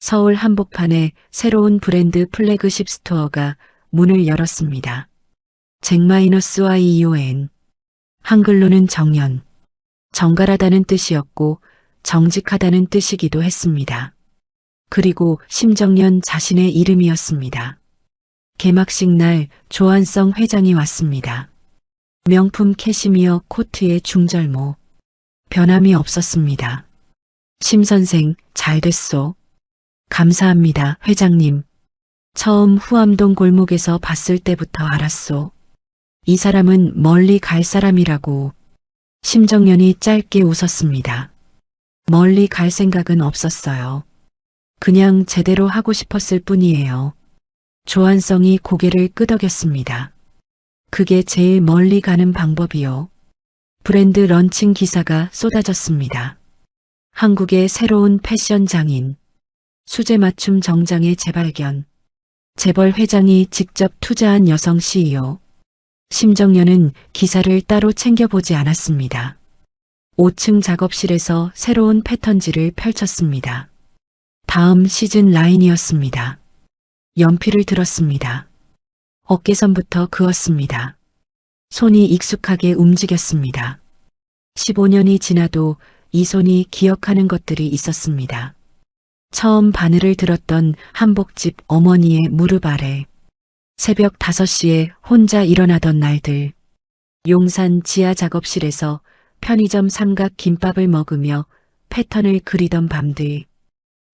S2: 서울 한복판에 새로운 브랜드 플래그십 스토어가 문을 열었습니다. 잭-YON, 한글로는 정연, 정갈하다는 뜻이었고 정직하다는 뜻이기도 했습니다. 그리고 심정연 자신의 이름이었습니다. 개막식 날 조한성 회장이 왔습니다. 명품 캐시미어 코트의 중절모. 변함이 없었습니다. 심 선생, 잘 됐소. 감사합니다, 회장님. 처음 후암동 골목에서 봤을 때부터 알았소. 이 사람은 멀리 갈 사람이라고. 심정연이 짧게 웃었습니다. 멀리 갈 생각은 없었어요. 그냥 제대로 하고 싶었을 뿐이에요. 조한성이 고개를 끄덕였습니다. 그게 제일 멀리 가는 방법이요. 브랜드 런칭 기사가 쏟아졌습니다. 한국의 새로운 패션 장인, 수제 맞춤 정장의 재발견, 재벌 회장이 직접 투자한 여성 CEO. 심정연은 기사를 따로 챙겨보지 않았습니다. 5층 작업실에서 새로운 패턴지를 펼쳤습니다. 다음 시즌 라인이었습니다. 연필을 들었습니다. 어깨선부터 그었습니다. 손이 익숙하게 움직였습니다. 15년이 지나도 이 손이 기억하는 것들이 있었습니다. 처음 바늘을 들었던 한복집 어머니의 무릎 아래, 새벽 5시에 혼자 일어나던 날들, 용산 지하 작업실에서 편의점 삼각 김밥을 먹으며 패턴을 그리던 밤들,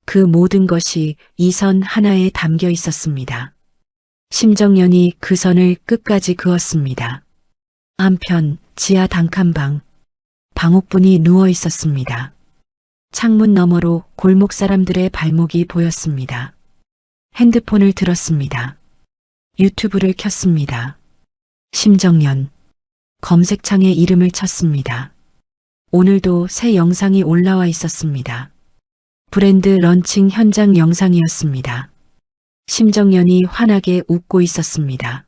S2: 그 모든 것이 이 선 하나에 담겨 있었습니다. 심정연이 그 선을 끝까지 그었습니다. 한편 지하 단칸방. 방옥분이 누워 있었습니다. 창문 너머로 골목 사람들의 발목이 보였습니다. 핸드폰을 들었습니다. 유튜브를 켰습니다. 심정연. 검색창에 이름을 쳤습니다. 오늘도 새 영상이 올라와 있었습니다. 브랜드 런칭 현장 영상이었습니다. 심정연이 환하게 웃고 있었습니다.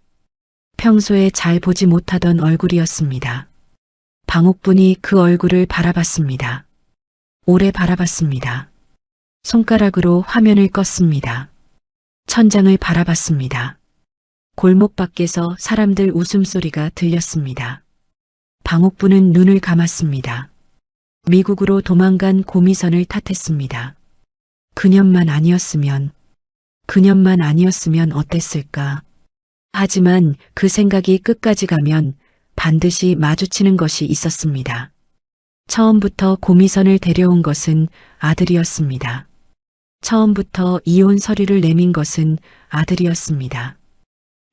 S2: 평소에 잘 보지 못하던 얼굴이었습니다. 방옥분이 그 얼굴을 바라봤습니다. 오래 바라봤습니다. 손가락으로 화면을 껐습니다. 천장을 바라봤습니다. 골목 밖에서 사람들 웃음소리가 들렸습니다. 방옥분은 눈을 감았습니다. 미국으로 도망간 고미선을 탓했습니다. 그년만 아니었으면 어땠을까? 하지만 그 생각이 끝까지 가면 반드시 마주치는 것이 있었습니다. 처음부터 고미선을 데려온 것은 아들이었습니다. 처음부터 이혼 서류를 내민 것은 아들이었습니다.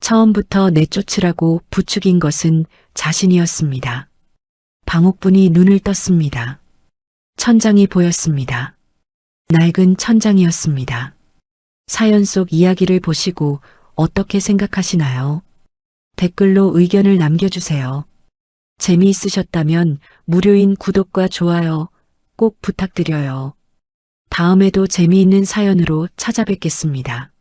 S2: 처음부터 내쫓으라고 부추긴 것은 자신이었습니다. 방옥분이 눈을 떴습니다. 천장이 보였습니다. 낡은 천장이었습니다. 사연 속 이야기를 보시고 어떻게 생각하시나요? 댓글로 의견을 남겨주세요. 재미있으셨다면 무료인 구독과 좋아요 꼭 부탁드려요. 다음에도 재미있는 사연으로 찾아뵙겠습니다.